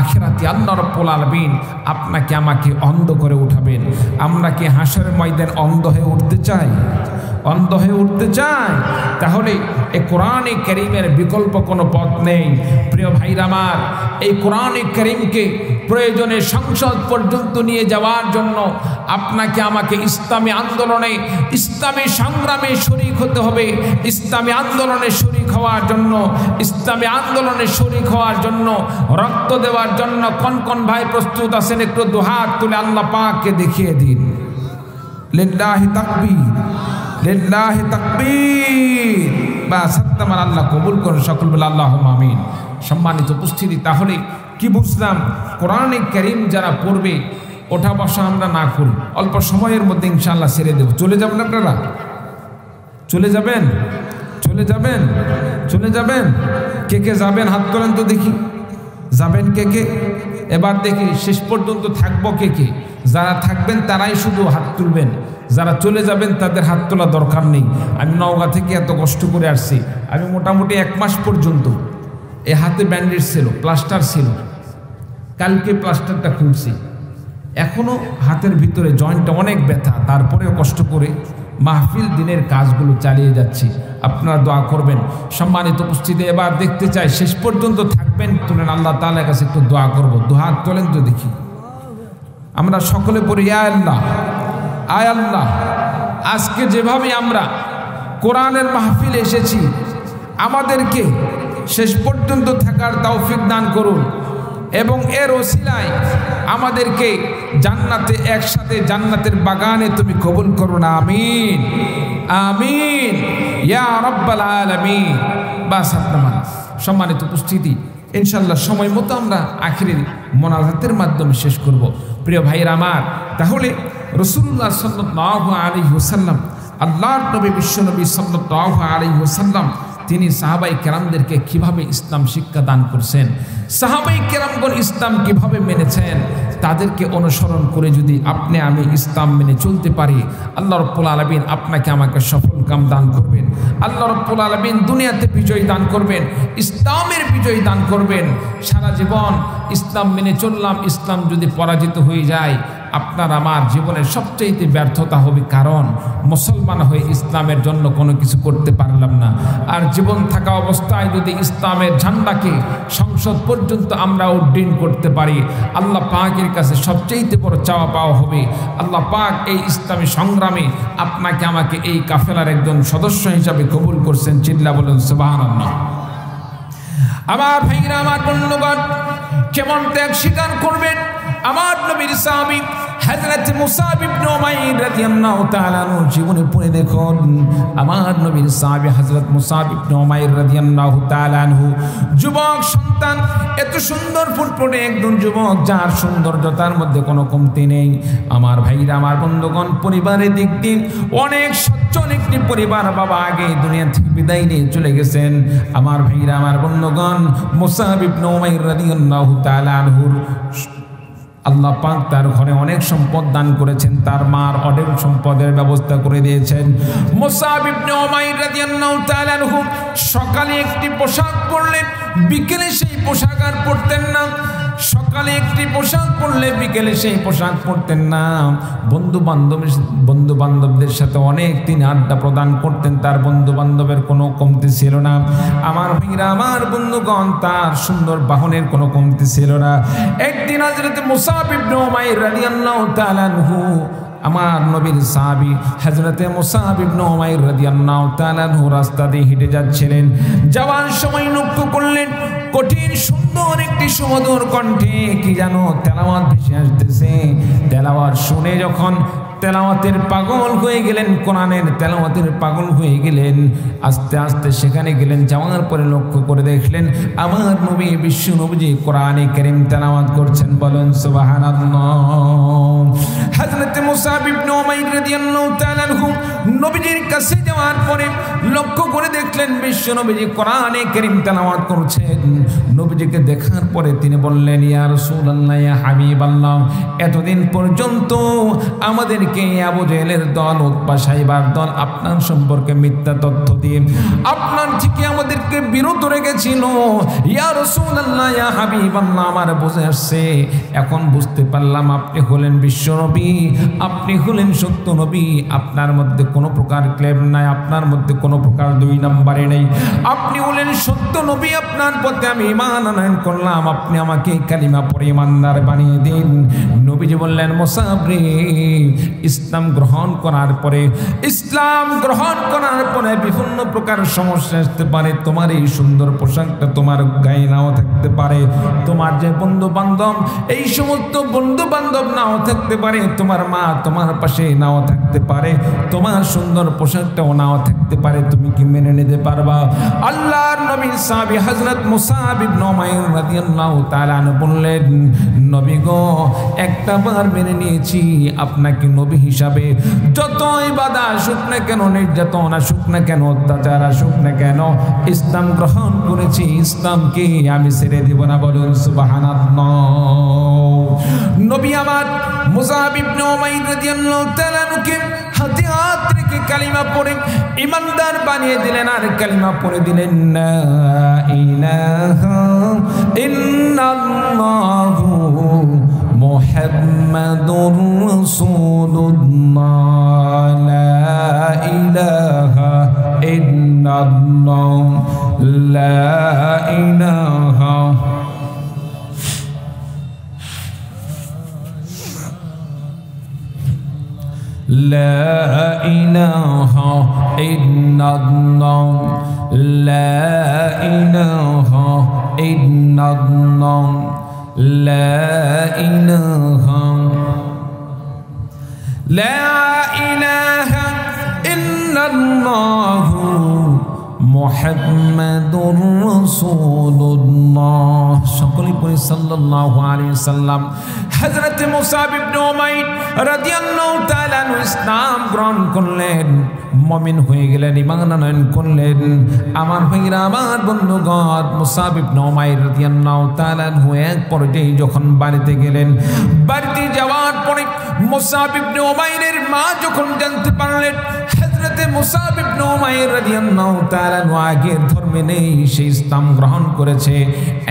Speaker 1: আখিরাতে আল্লাহ রাব্বুল আলামিন আপনাকে আমাকে অন্ধ করে উঠাবেন। আমরা কি হাসরের ময়দানে অন্ধ হয়ে উঠতে চাই? অন্ধ হয়ে উঠতে চাই? তাহলে এই কোরআনে কারীমের বিকল্প কোনো পথ নেই। প্রিয় ভাইরা আমার, এই কোরআনে কারীমকে প্রয়োজনে সংসদ পর্যন্ত নিয়ে যাওয়ার জন্য আপনাকে আমাকে ইসলামী আন্দোলনে, ইসলামী সংগ্রামে শরীক হতে হবে। ইসলামী আন্দোলনে শরীক হওয়ার জন্য, ইসলামী আন্দোলনে শরীক হওয়ার জন্য, রক্ত দেওয়ার জন্য কোন কোন ভাই প্রস্তুত আছেন? একটু দুহাত তুলে আল্লাহ পাককে দেখিয়ে দিন। লিল্লাহি তাকবীর, লিল্লাহি তাকবীর। বাস, আমার আল্লাহ কবুল করুন, সকল বলে আল্লাহুম্মা আমিন। সম্মানিত উপস্থিতি, তাহলে কি বুঝলাম? কোরআনে কারীম যারা পড়বে, ওঠা বসা আমরা না করি, অল্প সময়ের মধ্যে ইনশাআল্লাহ ছেড়ে দেব। চলে যাবেন আপনারা? চলে যাবেন? চলে যাবেন? চলে যাবেন? কে কে যাবেন? হাত তোলেন তো দেখি। যাবেন কে কে? এবার দেখি শেষ পর্যন্ত থাকবো কে কে? যারা থাকবেন তারাই শুধু হাত তুলবেন, যারা চলে যাবেন তাদের হাত তোলা দরকার নেই। আমি নওগাঁ থেকে এত কষ্ট করে আসছি, আমি মোটামুটি 1 মাস পর্যন্ত এ হাতে ব্যান্ডেজ ছিল, প্লাস্টার ছিল, কালকে প্লাস্টারটা খুলছি, এখনও হাতের ভিতরে জয়েন্টটা অনেক ব্যথা, তারপরেও কষ্ট করে মাহফিল দিনের কাজগুলো চালিয়ে যাচ্ছি। আপনারা দোয়া করবেন। সম্মানিত উপস্থিতি, এবার দেখতে চাই শেষ পর্যন্ত থাকবেন, তুলেন আল্লাহ তাআলার কাছে একটু দোয়া করব। দোয়া তোলেন তো দেখি। আমরা সকলে পড়ি, ইয়া আল্লাহ, আয় আল্লাহ, আজকে যেভাবে আমরা কোরআনের মাহফিলে এসেছি, আমাদেরকে শেষ পর্যন্ত থাকার তৌফিক দান করুন। এবং এর ওসিলায় আমাদেরকে জান্নাতে একসাথে জান্নাতের বাগানে তুমি কবুল করো না। আমিন আমিন ইয়া রাব্বাল আলামিন। বাস আপনার সম্মানিত উপস্থিতি, ইনশাল্লাহ সময় মতো আমরা আখিরের মোনাজাতের মাধ্যমে শেষ করব। প্রিয় ভাইয়েরা আমার, তাহলে রাসূলুল্লাহ সাল্লাল্লাহু আলাইহি ওয়াসাল্লাম, আল্লাহর নবী বিশ্বনবী সাল্লাল্লাহু আলাইহি ওয়াসাল্লাম তিনি সাহাবাই কেরামদেরকে কিভাবে ইসলাম শিক্ষা দান করছেন, সাহাবাই কেরামগণ ইসলাম কিভাবে মেনেছেন, তাদেরকে অনুসরণ করে যদি আপনি আমি ইসলাম মেনে চলতে পারি, আল্লাহ রাব্বুল আলামিন আপনাকে আমাকে সফল কাম দান করবেন। আল্লাহ রাব্বুল আলামিন দুনিয়াতে বিজয় দান করবেন, ইসলামের বিজয় দান করবেন। সারা জীবন ইসলাম মেনে চললাম, ইসলাম যদি পরাজিত হয়ে যায়, আপনার আমার জীবনের সবচেয়ে ব্যর্থতা হবে, কারণ মুসলমান হয়ে ইসলামের জন্য কোনো কিছু করতে পারলাম না। আর জীবন থাকা অবস্থায় যদি ইসলামের ঝান্ডাকে সংসদ পর্যন্ত আমরা উড্ডীন করতে পারি, আল্লাহ পাকের কাছে সবচেয়ে বড় চাওয়া পাওয়া হবে। আল্লাহ পাক এই ইসলামী সংগ্রামে আপনাকে আমাকে এই কাফেলার একজন সদস্য হিসাবে কবুল করছেন। চিল্লা বলেন সুবহানাল্লাহ। আমার ভাইরা, আমার বন্ধুগণ, কেমন ত্যাগ স্বীকার করবেন আমার নবীর সাহাবী হযরত মুসাব ইবনে উমাইর রাদিয়াল্লাহু তাআলা আনহু জীবনে পড়ে দেখুন। আমার নবীর সাহাবী হযরত মুসাব ইবনে উমাইর রাদিয়াল্লাহু তাআলা আনহু যুবক সন্তান, এত সুন্দর ফুটফুটে একজন যুবক, যার সৌন্দর্যতার মধ্যে কোনো কমতি নেই। আমার ভাইরা, আমার বন্ধুগণ, পরিবারের দিক দিয়ে অনেক সচ্ছল একটি পরিবার, বাবা আগে দুনিয়া থেকে বিদায় নিয়ে চলে গেছেন। আমার ভাইরা, আমার বন্ধুগণ, মুসাব ইবনে উমাইর রাদিয়াল্লাহু তাআলা আনহুর আল্লাহ পাক তার ঘরে অনেক সম্পদ দান করেছেন, তার মার অনেক সম্পদের ব্যবস্থা করে দিয়েছেন। মুসাব ইবনে উমাইর রাদিয়াল্লাহু তাআলা আনহু সকালে একটি পোশাক পরলেন, বিকেলে সেই পোশাক আর পরতেন না। সকালে একটি পোশাক পরলে বিকেলে সেই পোশাক পরতেন না। বন্ধু বান্ধবদের সাথে অনেক তিনি আড্ডা প্রদান করতেন, তার বন্ধু বান্ধবের কোনো কমতি ছিল না। আমার ভাইরা, আমার বন্ধুগণ, তার সুন্দর বাহনের কোনো কমতি ছিল না। একদিন হযরত মুসাব ইবনে উমাইর রাদিয়াল্লাহু তাআলা আনহু, আমার নবীর সাহাবী হযরতে মুসাব ইবনে উমাইর রাদিয়াল্লাহু তাআলা আনহু রাস্তা দিয়ে হেঁটে যাচ্ছিলেন। যাওয়ার সময় লক্ষ্য করলেন কঠিন সুন্দর একটি সুমধুর কণ্ঠে কি যেন তেলাওয়াত ভেসে আসতেছে। তেলাওয়াত শুনে যখন তেলাওয়াতের পাগল হয়ে গেলেন, কোরআনের তেলাওয়াতের পাগল হয়ে গেলেন। আস্তে আস্তে সেখানে গেলেন, যাওয়ার পরে লক্ষ্য করে দেখলেন আমার নবী বিশ্ব নবীজি কোরআনে কারীম তেলাওয়াত করছেন। বলেন সুবহানাল্লাহ। হযরত মুসাব ইবনে উমাইর রাদিয়াল্লাহু তাআলা আনহু নবীজির কাছে যাওয়ার পরে লক্ষ্য করে দেখলেন বিশ্ব নবীজি কোরআনে কারীম তেলাওয়াত করছেন। নবীজিকে দেখার পরে তিনি বললেন, ইয়া রাসূলুল্লাহ, ইয়া হাবিবাল্লাহ, এতদিন পর্যন্ত আমাদের আবু জেহেলের দল, উতবা সাইবার দল আপনার সম্পর্কে মিথ্যা তথ্য দিয়ে আপনার থেকে আমাদেরকে বিরত রেখেছিল। ইয়া রাসূলুল্লাহ, ইয়া হাবিবাল্লাহ, আমার বুঝে আসছে, এখন বুঝতে পারলাম আপনি হলেন বিশ্ব নবী, আপনি হলেন সত্য নবী। আপনার মধ্যে কোনো প্রকার ক্লেম নাই, আপনার মধ্যে কোনো প্রকার দুই নম্বরে নেই। আপনি হলেন সত্য নবী, আপনার পথে আমি ঈমান আনয়ন করলাম, আপনি আমাকে কালিমা পড়ে ঈমানদার বানিয়ে দিন। নবীজি বললেন, মুসাব রে, ইসলাম গ্রহণ করার পরে বিভিন্ন প্রকার সমস্যা আসতে পারে। তোমার এই সুন্দর পোশাকটা তোমার গায়ে নাও থাকতে পারে, তোমার যে বন্ধু বান্ধব এই সমস্ত বন্ধু বান্ধব নাও থাকতে পারে, তোমার মা তোমার পাশে নাও থাকতে পারে, তোমার সুন্দর পোশাকটাও নাও থাকতে পারে। তুমি কি মেনে নিতে পারবা? আল্লাহর নবী সাহাবী হযরত মুসাব ইবনে উমাইর রাদিয়াল্লাহু তাআলা আনহু বললেন, নবী গো, একটা বার মেনে নিয়েছি, আপনাকে নবী হিসাবে যতই বাধা আসুক না কেন, নির্যাতন আসুক না কেন, অত্যাচার আসুক না কেন, ইসলাম গ্রহণ করেছি, ইসলামকে আমি ছেড়ে দেব না। বলুন সুবহানাল্লাহ। নবী আমার মুসাব ইবনে উমাইর রাদিয়াল্লাহু তাআলা আনহুকে হাতে হাত রেখে কালিমা পড়ে ঈমানদার বানিয়ে দিলেন। আর কালিমা পড়ে দিলেন, লা ইলাহা ইল্লাল্লাহু মুহাম্মাদুর রাসূলুল্লাহ, লা ইলাহা ইল্লাল্লাহ, লা ইলাহা لا إله إلا الله لا إله إلا الله লা ইলাহা ইল্লাল্লাহু মুহাম্মাদুর রাসূলুল্লাহ। সকলে পড়ি সাল্লাল্লাহু আলাইহি সাল্লাম। হযরত মুসাব ইবনে উমাইর রাদিয়াল্লাহু তাআলা ইসলাম গ্রহণ করলেন, মুমিন হয়ে গেলেন, ঈমান আনয়ন করলেন। আমার ভাইরা, আমার বন্ধুগণ, মুসাব ইবনে উমাইর রাদিয়াল্লাহু তাআলা এক পর্যায়ে যখন বাড়িতে গেলেন, বাড়িতে যাওয়ার পরে মুসাব ইবনে উমাইরের মা যখন জানতে পারলেন হযরত মুসাব ইবনে উমাইর রাদিয়াল্লাহু তাআলা আগের ধর্মে নেই, সে ইসলাম গ্রহণ করেছে,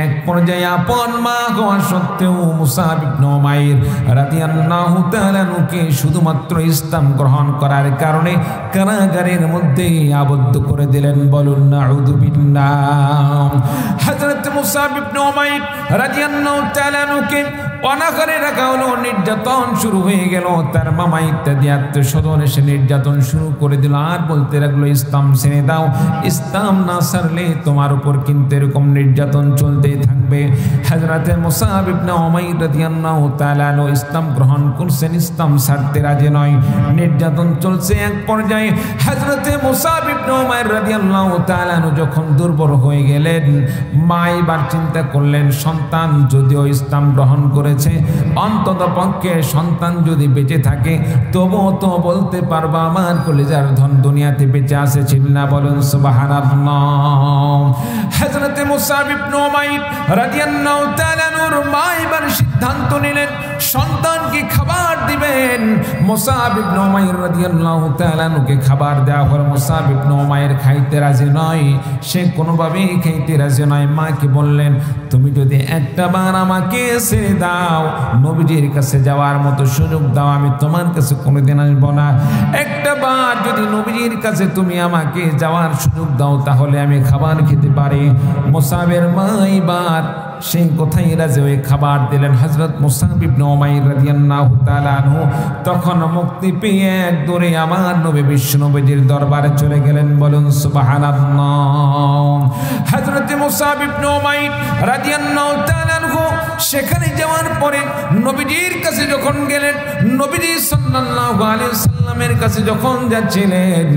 Speaker 1: এক পর্যায়ে আপন মা হওয়া সত্ত্বেও মুসাব ইবনে উমাইর রাদিয়াল্লাহু তাআলা কে শুধুমাত্র ইসলাম গ্রহণ করার কারণে কারাগারের মধ্যে আবদ্ধ করে দিলেন। বলুন নাউযু বিল্লাহ। হযরত মুসাব ইবনে উমাইর রাদিয়াল্লাহু তাআলা কে অনাহারে রাখা হলো, নির্যাতন শুরু হয়ে গেল। তার মামা ইত্যাদি আত্মীয়স্বজন এসে নির্যাতন শুরু করে দিল, আর বলতে লাগলো ইসলাম ছেড়ে দাও, ইসলাম না ছাড়লে তোমার উপর কিন্তু এরকম নির্যাতন চলতেই থাকবে। হযরত মুসাব ইবনে উমাইর রাদিয়াল্লাহু তাআলা ইসলাম গ্রহণ করছেন, ইসলাম ছাড়তে রাজি নয়, নির্যাতন চলছে। এক পর্যায়ে হযরত মুসাব ইবনে উমাইর রাদিয়াল্লাহু তাআলা যখন দুর্বল হয়ে গেলেন, মা এবার চিন্তা করলেন সন্তান যদিও ইসলাম গ্রহণ করেছে, অন্তত পক্ষে সন্তান যদি বেঁচে থাকে তবুও তো বলতে পারবা আমার কলিজার ধন দুনিয়াতে বেঁচে আছে, চিল্লা বলুন সুবহানাল্লাহ। হযরত মুসাব ইবনে উমাইর রাদিয়াল্লাহু তাআলা মা এবার সিদ্ধান্ত নিলেন সন্তানকে খাবার দিবেন। মুসাব ইবনে উমাইর রাদিয়াল্লাহু তাআলা কে খাবার দেওয়া হলো। মুসাব ইবনে উমাইর খাইতে রাজি নয়, সে কোনোভাবেই খাইতে রাজি নয়। মাকে বললেন তুমি যদি একটা বার আমাকে ছেড়ে দাও, নবীজির কাছে যাওয়ার মতো সুযোগ দাও, আমি তোমার কাছে কোনোদিন আসবো না। একটা বার যদি নবীজির কাছে তুমি আমাকে যাওয়ার সুযোগ দাও তাহলে আমি খাবার খেতে পারি। মুসাবের মা এবার সেই কথাই রাজি হয়ে খাবার দিলেন। হযরত মুসাব ইবনে উমাইর রাদিয়াল্লাহু তাআলা আনহু তখন মুক্তি পেয়ে এক দৌড়ে আমার নবী বিশ্ব নবীজির দরবারে চলে গেলেন। বলুন সুবহানাল্লাহ। হযরত মুসাব ইবনে উমাইর রাদিয়াল্লাহু তাআলা আনহু সেখানে যাওয়ার পরে নবীজির কাছে যখন গেলেন, নবীজি সাল্লাল্লাহু আলাইহি সাল্লামের কাছে যখন যাচ্ছিলেন,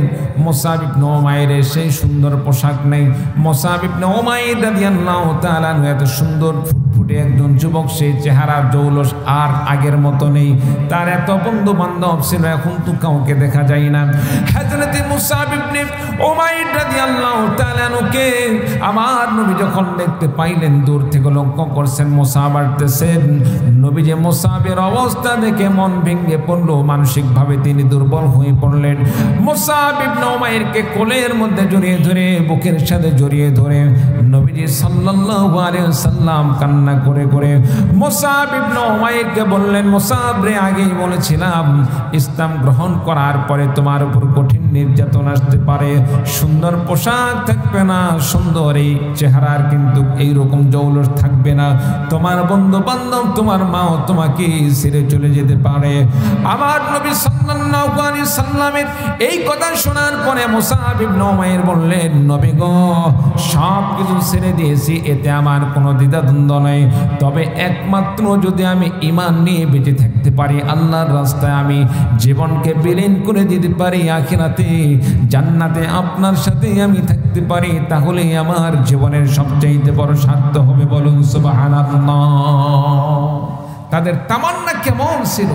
Speaker 1: মুসাব ইবনে উমাইরের সেই সুন্দর পোশাক নেই। মুসাব ইবনে উমাইর রাদিয়াল্লাহু তাআলা এত সুন্দর ফুটফুটে একজন যুবক, সেই চেহারার জৌলস আর আগের মতো নেই। তার এত বন্ধু বান্ধব ছিল, এখন তো কাউকে দেখা যায় না। হযরত মুসাব ইবনে উমাইর রাদিয়াল্লাহু তাআলা কে আমার নবী যখন দেখতে পাইলেন, দূর থেকে লক্ষ্য করছেন মুসাব আসতেছেন। নবী যে মুসাবের অবস্থা দেখে মন ভেঙে পড়লো, মানসিকভাবে তিনি দুর্বল হয়ে পড়লেন। মুসাব ইবনে উমাইরকে কোলের মধ্যে জড়িয়ে ধরে, বুকের সাথে জড়িয়ে ধরে নবীজি সাল্লাল্লাহু আলাইহি ওয়াসাল্লাম কান্না করে করে মুসাব ইবনে উমাইরকে বললেন, মুসাব রে, আগেই বলেছিলাম ইসলাম গ্রহণ করার পরে তোমার উপর কঠিন নির্যাতন আসতে পারে, সুন্দর পোশাক থাকবে না, সুন্দর এই চেহারার কিন্তু এইরকম জৌলস থাকবে না, তোমার বন্ধু বান্ধব তোমার মাও তোমাকে ছেড়ে চলে যেতে পারে। আমার নবী সাল্লাল্লাহু আলাইহি সাল্লামের এই কথা শোনার পরে মুসাব ইবনে উমাইর বললেন, নবী গো, সব কিছু ছেড়ে দিয়েছি, এতে আমার কোনো দ্বিধাদ্বন্দ্ব নেই, তবে একমাত্র যদি আমি ঈমান নিয়ে বেঁচে থাকতে পারি, আল্লাহর রাস্তায় আমি জীবনকে বিলীন করে দিতে পারি, আখিরাতে জান্নাতে আপনার সাথে আমি থাকতে পারি, তাহলে আমার জীবনের সবচেয়ে বড় সাধ্য হবে। বলুন সুবহানাল্লাহ। তাদের তামান্না কেমন ছিল,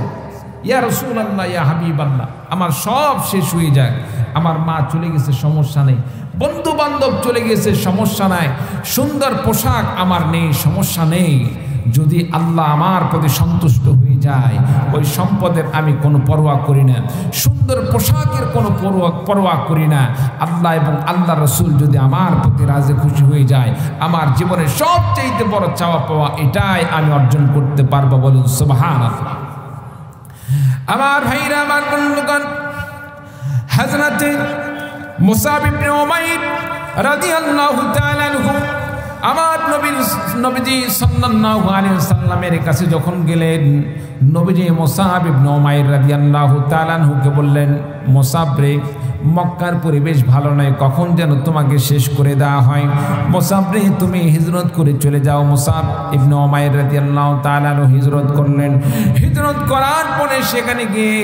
Speaker 1: ইয়া রাসূলুল্লাহ, ইয়া হাবিবাল্লাহ, আমার সব শেষ হয়ে যায়, আমার মা চলে গেছে সমস্যা নেই, বন্ধু বান্ধব চলে গেছে সমস্যা নাই, সুন্দর পোশাক আমার নেই সমস্যা নেই, যদি আল্লাহ আমার প্রতি সন্তুষ্ট হয়ে যায় ওই সম্পদের আমি কোনো পরোয়া করি না, সুন্দর পোশাকের কোনো পরোয়া করি না, আল্লাহ এবং আল্লাহ রসুল যদি আমার প্রতি রাজি খুশি হয়ে যায়, আমার জীবনের সবচেয়ে বড় চাওয়া পাওয়া এটাই আমি অর্জন করতে পারবো। বলুন সুবহানাল্লাহ। আমার ভাইরা, আমার বন্ধুগণ, হযরত মুসাব ইবনে উমাইর রাদিয়াল্লাহু তাআলা আনহু আমার নবীজি সাল্লাল্লাহু আলাইহি ওয়াসাল্লামের কাছে যখন গেলেন, নবীজি মুসাব ইবনে উমাইর রাদিয়াল্লাহু তাআলা আনহুকে বললেন, মুসাব রে, মক্কার পরিবেশ ভালো নয়, কখন যেন তোমাকে শেষ করে দেওয়া হয়। মুসাব রে তুমি হিজরত করে চলে যাও। মুসাব ইবনে উমাইর রাদিয়াল্লাহু তাআলা হিজরত করলেন। হিজরত করার পরে সেখানে গিয়ে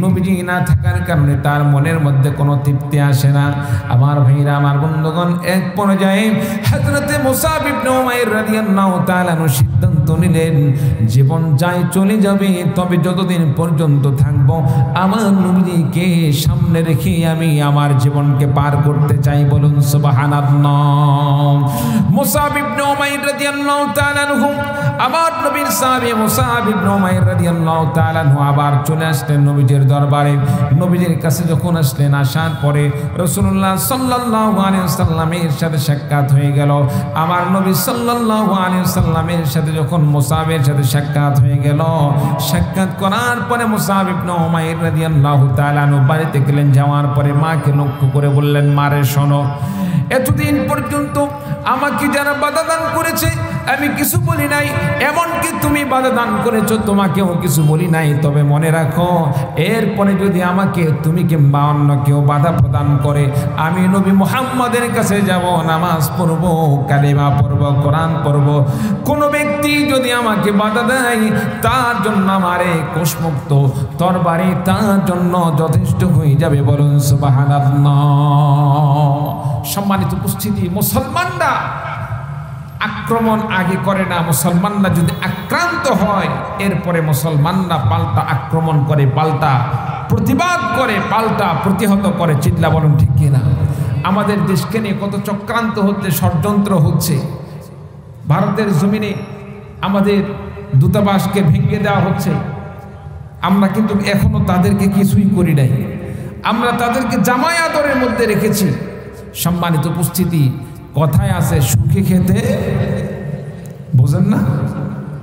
Speaker 1: নবীজি না থাকার কারণে তার মনের মধ্যে কোনো তৃপ্তি আসে না। আমার ভাইরা, আমার বন্ধুগণ, এক পর্যায়ে হযরতে মুসাব ইবনে উমাইর রাদিয়াল্লাহু তাআলা সিদ্ধান্ত নিলেন, জীবন যায় চলে যাবে, তবে যতদিন পর্যন্ত থাকবো আমার নবীকে সামনে রেখে আমি আমার জীবনকে পার করতে চাই। বলুন সুবহানাল্লাহ। মুসাব ইবনে উমাইর রাদিয়াল্লাহু তাআলা আমার নবীর সাহাবী মুসাব ইবনে উমাইর রাদিয়াল্লাহু তাআলা আবার চলে আসলেন নবীজির দরবারে। নবীজির কাছে যখন আসলেন, আসার পরে রাসূলুল্লাহ সাল্লাল্লাহু আলাইহি ওয়াসাল্লামের সাথে সাক্ষাৎ হয়ে গেল। আমার নবী সাল্লাল্লাহু আলাইহি ওয়াসাল্লামের সাথে যখন মুসাবের সাথে সাক্ষাৎ হয়ে গেল, সাক্ষাৎ করার পরে মুসাব ইবনে উমাইর রাদিয়াল্লাহু তাআলা বাড়িতে গেলেন। যাওয়ার পরে মাকে লক্ষ্য করে বললেন, মারে শোনো, এতদিন পর্যন্ত আমাকে যারা বাধা দান করেছে আমি কিছু বলি নাই, এমনকি তুমি বাধা দান করেছো, তোমাকেও কিছু বলি নাই। তবে মনে রাখো, এরপরে যদি আমাকে তুমি কিংবা অন্য কেউ বাধা প্রদান করে, আমি নবী মুহাম্মদের কাছে যাব, নামাজ পড়ব, কালিমা পড়ব, কোরআন পড়ব। কোনো ব্যক্তি যদি আমাকে বাধা দেয়, তার জন্য আমারে কোষমুক্ত তরবারি তার জন্য যথেষ্ট হয়ে যাবে। বলুন সুবহানাল্লাহ। সম্মানিত উপস্থিতি, মুসলমানরা আক্রমণ আগে করে না। মুসলমানরা যদি আক্রান্ত হয়, এরপরে মুসলমানরা পাল্টা আক্রমণ করে, পাল্টা প্রতিবাদ করে, পাল্টা প্রতিহত করে। চিল্লা বলুন ঠিক কিনা? আমাদের দেশকে নিয়ে কত চক্রান্ত হচ্ছে, ষড়যন্ত্র হচ্ছে। ভারতের জমিনে আমাদের দূতাবাসকে ভেঙে দেওয়া হচ্ছে। আমরা কিন্তু এখনো তাদেরকে কিছুই করি নাই, আমরা তাদেরকে জামাই আদরের মধ্যে রেখেছি। সম্মানিত উপস্থিতি, কথায় আছে সুখে খেতে, বোঝেন না?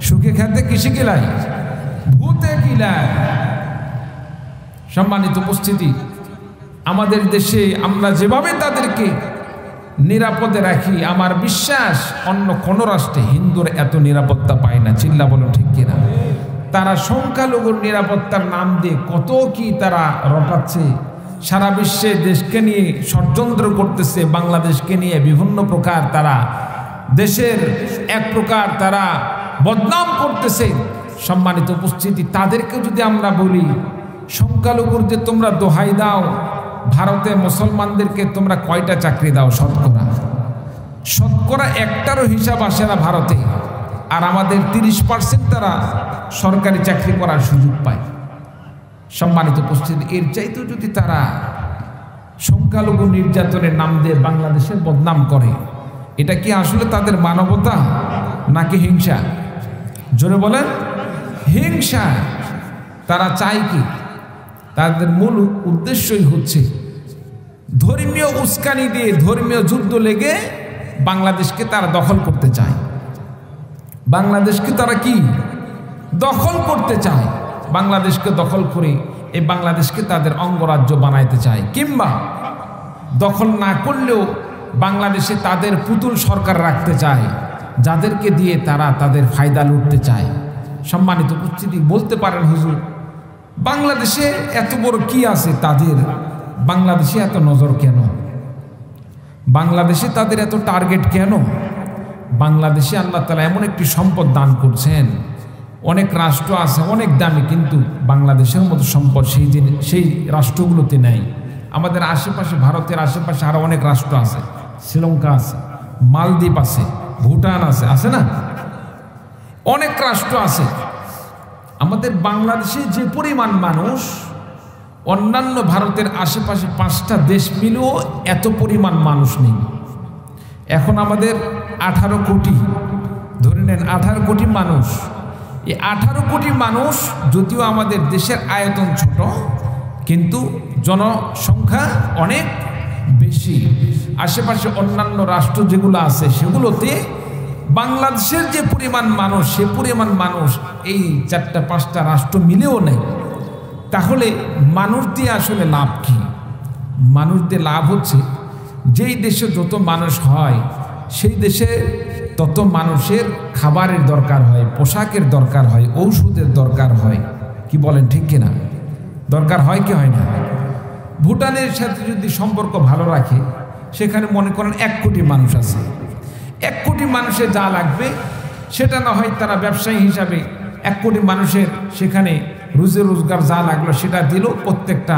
Speaker 1: সুখে খেতে কিসে কিলাই, ভূতে কিলায়। সম্মানিত উপস্থিতি, আমাদের দেশে আমরা যেভাবে তাদেরকে নিরাপদে রাখি, আমার বিশ্বাস অন্য কোনো রাষ্ট্রে হিন্দুরা এত নিরাপত্তা পায় না। চিল্লা বলো ঠিক কিনা? তারা সংখ্যালঘুর নিরাপত্তার নাম দিয়ে কত কি তারা রটাচ্ছে। সারা বিশ্বে দেশকে নিয়ে ষড়যন্ত্র করতেছে, বাংলাদেশকে নিয়ে বিভিন্ন প্রকার তারা দেশের এক প্রকার তারা বদনাম করতেছে। সম্মানিত উপস্থিতি, তাদেরকে যদি আমরা বলি সংখ্যালঘুর যে তোমরা দোহাই দাও, ভারতে মুসলমানদেরকে তোমরা কয়টা চাকরি দাও? শতকরা একটারও হিসাব আসে না ভারতে। আর আমাদের 30% তারা সরকারি চাকরি করার সুযোগ পায়। সম্মানিত উপস্থিতি, এর চাইতেও যদি তারা সংখ্যালঘু নির্যাতনের নাম দিয়ে বাংলাদেশের বদনাম করে, এটা কি আসলে তাদের মানবতা নাকি হিংসা? জোরে বলেন, হিংসা। তারা চায় কি? তাদের মূল উদ্দেশ্যই হচ্ছে ধর্মীয় উস্কানি দিয়ে, ধর্মীয় যুদ্ধ লেগে বাংলাদেশকে তারা দখল করতে চায়। বাংলাদেশকে তারা কি দখল করতে চায়? বাংলাদেশকে দখল করে এই বাংলাদেশকে তাদের অঙ্গরাজ্য বানাইতে চায়, কিংবা দখল না করলেও বাংলাদেশে তাদের পুতুল সরকার রাখতে চায়, যাদেরকে দিয়ে তারা তাদের ফায়দা লুটতে চায়। সম্মানিত উপস্থিতি, বলতে পারেন হুজুর, বাংলাদেশে এত বড় কি আছে তাদের? বাংলাদেশে এত নজর কেন? বাংলাদেশে তাদের এত টার্গেট কেন? বাংলাদেশে আল্লাহ তাআলা এমন একটি সম্পদ দান করছেন। অনেক রাষ্ট্র আছে অনেক দামি, কিন্তু বাংলাদেশের মতো সম্পদ সেই রাষ্ট্রগুলোতে নেই। আমাদের আশেপাশে, ভারতের আশেপাশে আরো অনেক রাষ্ট্র আছে, শ্রীলঙ্কা আছে, মালদ্বীপ আছে, ভুটান আছে, আছে না? অনেক রাষ্ট্র আছে। আমাদের বাংলাদেশে যে পরিমাণ মানুষ, অন্যান্য ভারতের আশেপাশে 5টা দেশ মিলেও এত পরিমাণ মানুষ নেই। এখন আমাদের 18 কোটি, ধরে নেন 18 কোটি মানুষ। এই 18 কোটি মানুষ, যদিও আমাদের দেশের আয়তন ছোট, কিন্তু জনসংখ্যা অনেক বেশি। আশেপাশে অন্যান্য রাষ্ট্র যেগুলো আছে সেগুলোতে বাংলাদেশের যে পরিমাণ মানুষ, সে পরিমাণ মানুষ এই 4-5টা রাষ্ট্র মিলেও নেই। তাহলে মানুষ দিয়ে আসলে লাভ কি? মানুষ দিয়ে লাভ হচ্ছে, যেই দেশে যত মানুষ হয় সেই দেশে তত মানুষের খাবারের দরকার হয়, পোশাকের দরকার হয়, ঔষধের দরকার হয়। কি বলেন ঠিক কিনা? দরকার হয় কি হয় না? ভুটানের সাথে যদি সম্পর্ক ভালো রাখে, সেখানে মনে করেন 1 কোটি মানুষ আছে, 1 কোটি মানুষের যা লাগবে সেটা না হয় তারা ব্যবসায়ী হিসাবে 1 কোটি মানুষের সেখানে রুজি রোজগার যা লাগলো সেটা দিল, প্রত্যেকটা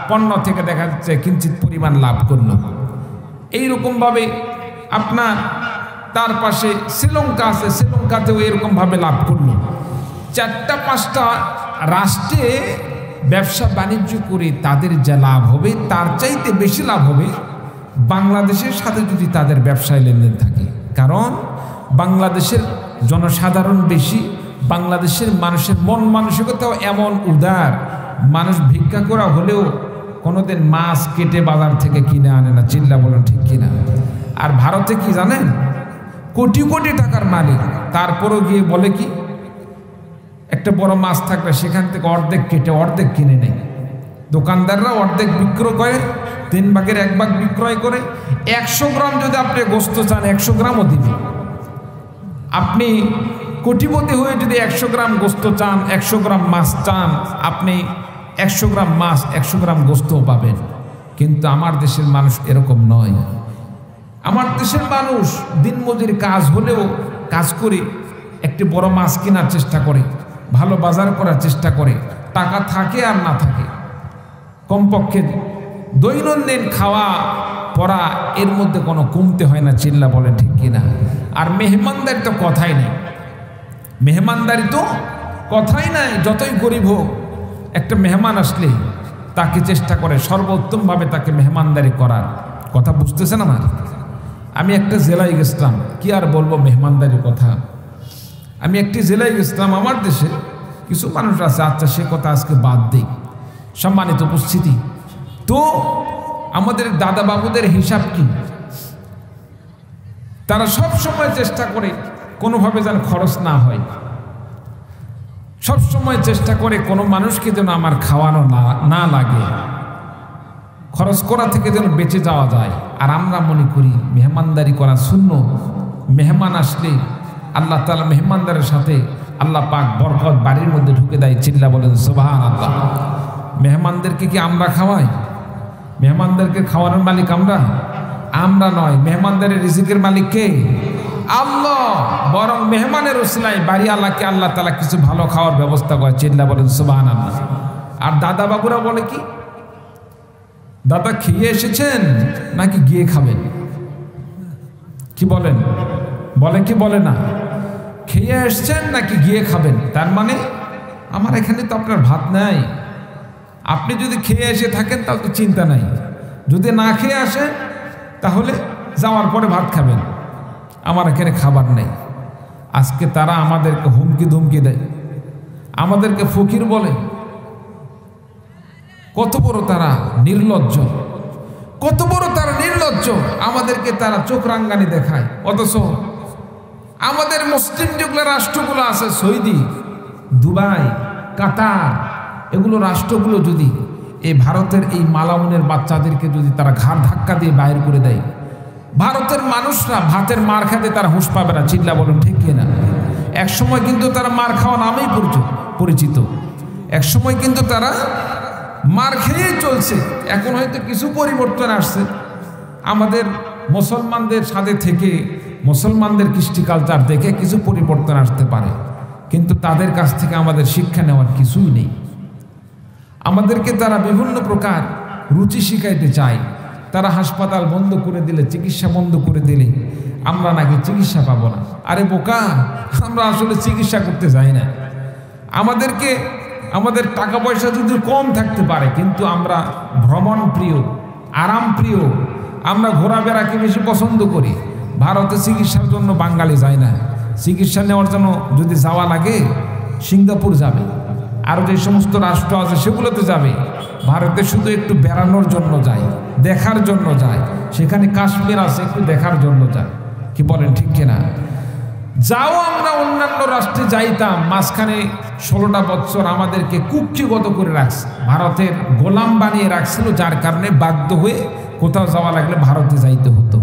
Speaker 1: পণ্য থেকে দেখা যাচ্ছে কিঞ্চিত পরিমাণ লাভ করলো। এইরকমভাবে আপনার তার পাশে শ্রীলঙ্কা আছে, শ্রীলঙ্কাতেও এরকমভাবে লাভ করলো। 4-5টা রাষ্ট্রে ব্যবসা বাণিজ্য করে তাদের যা লাভ হবে তার চাইতে বেশি লাভ হবে বাংলাদেশের সাথে যদি তাদের ব্যবসায় লেনদেন থাকে। কারণ বাংলাদেশের জনসাধারণ বেশি, বাংলাদেশের মানুষের মন মানসিকতাও এমন উদার, মানুষ ভিক্ষা করা হলেও কোনোদিন মাছ কেটে বাজার থেকে কিনে আনে না, চিল্লা বলেন ঠিক কিনা। আর ভারতে কি জানেন, কোটি কোটি টাকার মালিক, তারপরও গিয়ে বলে কি একটা বড় মাছ থাকলে সেখান থেকে অর্ধেক কেটে অর্ধেক কিনে নেয়। দোকানদাররা অর্ধেক বিক্রয় করে, 3 ভাগের 1 ভাগ বিক্রয় করে। 100 গ্রাম যদি আপনি গোস্ত চান 100 গ্রামও দিবে। আপনি কোটিপতি হয়ে যদি 100 গ্রাম গোস্ত চান, 100 গ্রাম মাছ চান, আপনি 100 গ্রাম মাছ 100 গ্রাম গোস্তও পাবেন। কিন্তু আমার দেশের মানুষ এরকম নয়। আমার দেশের মানুষ দিনমজুর কাজ হলেও কাজ করে একটি বড় মাছ কেনার চেষ্টা করে, ভালো বাজার করার চেষ্টা করে, টাকা থাকে আর না থাকে কমপক্ষে দৈনন্দিন খাওয়া পড়া এর মধ্যে কোনো কমতে হয় না, চিল্লা বলে ঠিক কিনা। আর মেহমানদারি তো কথাই নেই, মেহমানদারি তো কথাই নাই। যতই গরিব হোক, একটা মেহমান আসলে তাকে চেষ্টা করে সর্বোত্তমভাবে তাকে মেহমানদারি করার। কথা বুঝতেছেন আমার? আমি একটা জেলায় গেছিলাম, কি আর বলবো মেহমানদারির কথা। আমি একটি জেলায় গেছিলাম, আমার দেশে কিছু মানুষ আছে, আচ্ছা সে কথা আজকে বাদ দিই। সম্মানিত উপস্থিতি, তো আমাদের দাদা বাবুদের হিসাব কি? তারা সব সময় চেষ্টা করে কোনোভাবে যেন খরচ না হয়, সব সময় চেষ্টা করে কোনো মানুষকে যেন আমার খাওয়ানো না লাগে, খরচ করা থেকে যেন বেঁচে যাওয়া যায়। আর আমরা মনে করি মেহমানদারি করা শূন্য, মেহমান আসলে আল্লাহ তাআলা মেহমানদারের সাথে আল্লাহ পাক বরকত বাড়ির মধ্যে ঢুকে দেয়, চিল্লা বলেন সুবহানাল্লাহ। মেহমানদেরকে কি আমরা খাওয়াই? মেহমানদেরকে খাওয়ানোর মালিক আমরা নয়। মেহমানদারের রিজিকের মালিক কে? আল্লাহ। বরং মেহমানের ওসিলায় বাড়ি আল্লাহকে আল্লাহ তাআলা কিছু ভালো খাওয়ার ব্যবস্থা করে, চিল্লা বলেন সুবহানাল্লাহ। আর দাদা বাবুরা বলে কি, দাদা খেয়ে এসেছেন নাকি গিয়ে খাবেন? কি বলেন? বলে কি বলে না? খেয়ে এসছেন নাকি গিয়ে খাবেন? তার মানে আমার এখানে তো আপনার ভাত নাই। আপনি যদি খেয়ে এসে থাকেন তাহলে তো চিন্তা নাই, যদি না খেয়ে আসেন তাহলে যাওয়ার পরে ভাত খাবেন, আমার এখানে খাবার নেই। আজকে তারা আমাদেরকে হুমকি ধুমকি দেয়, আমাদেরকে ফকির বলে। কত বড় তারা নির্লজ্জ, কত বড় তারা নির্লজ্জ। আমাদেরকে তারা চোখ রাঙ্গানি দেখায়। অথচ আমাদের মুসলিম যেগুলো রাষ্ট্রগুলো আছে, সৌদি, দুবাই, কাতার, এগুলো রাষ্ট্রগুলো যদি এই ভারতের এই মালাউনের বাচ্চাদেরকে যদি তারা ঘাড় ধাক্কা দিয়ে বাইর করে দেয়, ভারতের মানুষরা ভাতের মার খাতে তারা হুঁশ পাবে না, চিল্লা বলুন ঠিক কিনা। এক সময় কিন্তু তারা মার খাওয়া নামেই পরিচিত, এক সময় কিন্তু তারা মার খেয়ে চলছে। এখন হয়তো কিছু পরিবর্তন আসছে, আমাদের মুসলমানদের সাথে থেকে মুসলমানদের কৃষ্টি কালচার দেখে কিছু পরিবর্তন আসতে পারে, কিন্তু তাদের কাছ থেকে আমাদের শিক্ষা নেওয়ার কিছুই নেই। আমাদেরকে তারা বিভিন্ন প্রকার রুচি শিখাইতে চায়। তারা হাসপাতাল বন্ধ করে দিলে, চিকিৎসা বন্ধ করে দিলে আমরা নাকি চিকিৎসা পাবো না। আরে বোকা, আমরা আসলে চিকিৎসা করতে যাই না। আমাদের টাকা পয়সা যদি কম থাকতে পারে, কিন্তু আমরা ভ্রমণ প্রিয়, আরাম প্রিয়, আমরা ঘোরাফেরাকে বেশি পছন্দ করি। ভারতে চিকিৎসার জন্য বাঙালি যায় না। চিকিৎসা নেওয়ার জন্য যদি যাওয়া লাগে সিঙ্গাপুর যাবে, আর যে সমস্ত রাষ্ট্র আছে সেগুলোতে যাবে। ভারতে শুধু একটু বেড়ানোর জন্য যায়, দেখার জন্য যায়। সেখানে কাশ্মীর আছে, একটু দেখার জন্য যায়। কি বলেন ঠিক কিনা? যাও আমরা অন্যান্য রাষ্ট্রে যাইতাম, মাঝখানে 16টা বছর আমাদেরকে কুক্ষিগত করে রাখছে, ভারতের গোলাম বানিয়ে রাখছিল, যার কারণে বাধ্য হয়ে কোথাও যাওয়া লাগলে ভারতে যাইতে হতো।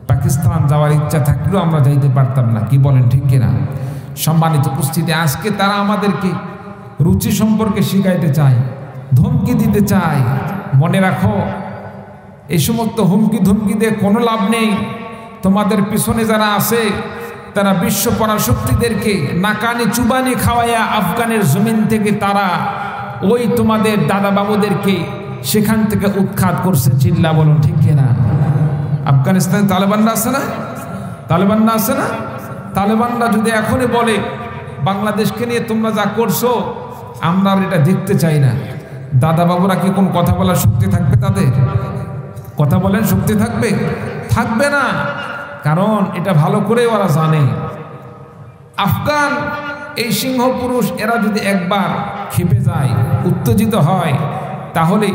Speaker 1: পাকিস্তান যাওয়ার ইচ্ছা থাকলেও আমরা যাইতে পারতাম না। কি বলেন ঠিক কিনা? সম্মানিত উপস্থিতি, আজকে তারা আমাদেরকে রুচি সম্পর্কে শিখাইতে চায়। ধমকি দিতে চায়। মনে রাখো, এই সমস্ত হুমকি ধমকি দিয়ে কোনো লাভ নেই। তোমাদের পিছনে যারা আছে তারা বিশ্ব পরাশক্তিদেরকে নাকানি চুবানি খাওয়াইয়া আফগানের জমিন থেকে তারা ওই তোমাদের দাদা বাবুদেরকে সেখান থেকে উৎখাত করছে। চিল্লা বলুন ঠিক কিনা? আফগানিস্তানে তালেবানরা আছে না? তালেবানরা আছে না? তালেবানরা যদি এখনই বলে বাংলাদেশকে নিয়ে তোমরা যা করছো আমরা এটা দেখতে চাই না, দাদা বাবুরা কি কোন কথা বলার শক্তি থাকবে? তাদের কথা বলেন শক্তি থাকবে? থাকবে না। কারণ এটা ভালো করে ওরা জানে, আফগান এই সিংহ পুরুষ এরা যদি একবার ক্ষেপে যায়, উত্তেজিত হয়, তাহলে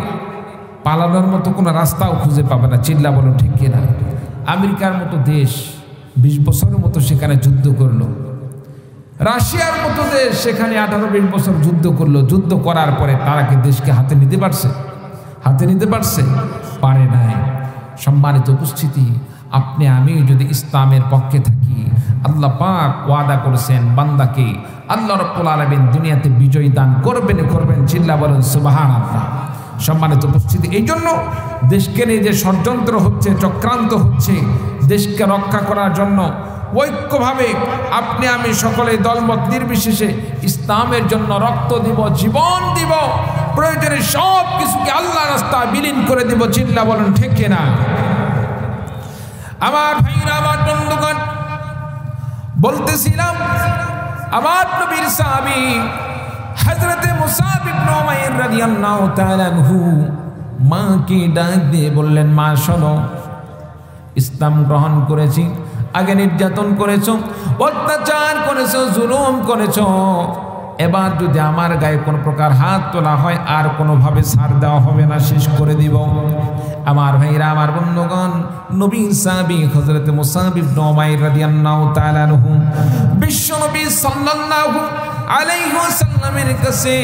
Speaker 1: পালানোর মতো কোনো রাস্তাও খুঁজে পাবে না। চিল্লা বলুন ঠিক কিনা? আমেরিকার মতো দেশ 20 বছরের মতো সেখানে যুদ্ধ করলো, রাশিয়ার মতো দেশ সেখানে 18-20 বছর যুদ্ধ করলো। যুদ্ধ করার পরে তারা কি দেশকে হাতে নিতে পারছে? হাতে নিতে পারছে? পারে নাই। সম্মানিত উপস্থিতি, আপনি আমি যদি ইসলামের পক্ষে থাকি, আল্লাহ পাক ওয়াদা করেছেন বান্দাকে আল্লাহ রাব্বুল আলামিন দুনিয়াতে বিজয় দান করবেন করবেন। চিল্লা বলেন সুবহানাল্লাহ। সম্মানিত উপস্থিতি, এই জন্য দেশকে নিয়ে যে ষড়যন্ত্র হচ্ছে, চক্রান্ত হচ্ছে, দেশকে রক্ষা করার জন্য ঐক্যভাবে আপনি আমি সকলে দলমত নির্বিশেষে ইসলামের জন্য রক্ত দিব, জীবন দিব, প্রয়োজনে সব কিছুকে আল্লাহর রাস্তায় বিলীন করে দিব। চিল্লা বলেন ঠিক কিনা? আমার ভাইরা, আমার বন্ধুগণ, বলতেছিলাম আমার নবীর সাহাবী হযরতে মুসাব ইবনে উমাইর রাদিয়াল্লাহু তাআলা আনহু মাকে ডাক দিয়ে বললেন, মা শোনো, ইসলাম গ্রহণ করেছি, আগে নির্যাতন করেছো, অত্যাচার করেছো, জুলুম করেছো, এবার যদি আমার গায়ে কোনো প্রকার হাত তোলা হয় আর কোনোভাবে ছাড় দেওয়া হবে না, শেষ করে দিব। আমার ভাইরা, আমার বন্ধুগণ, নবী সাহাবী হযরত মুসাব ইবনে উমাইর রাদিয়াল্লাহু তাআলা আনহু বিশ্ব নবী সাল্লাল্লাহু আলাইহি ওয়াসাল্লামের কাছে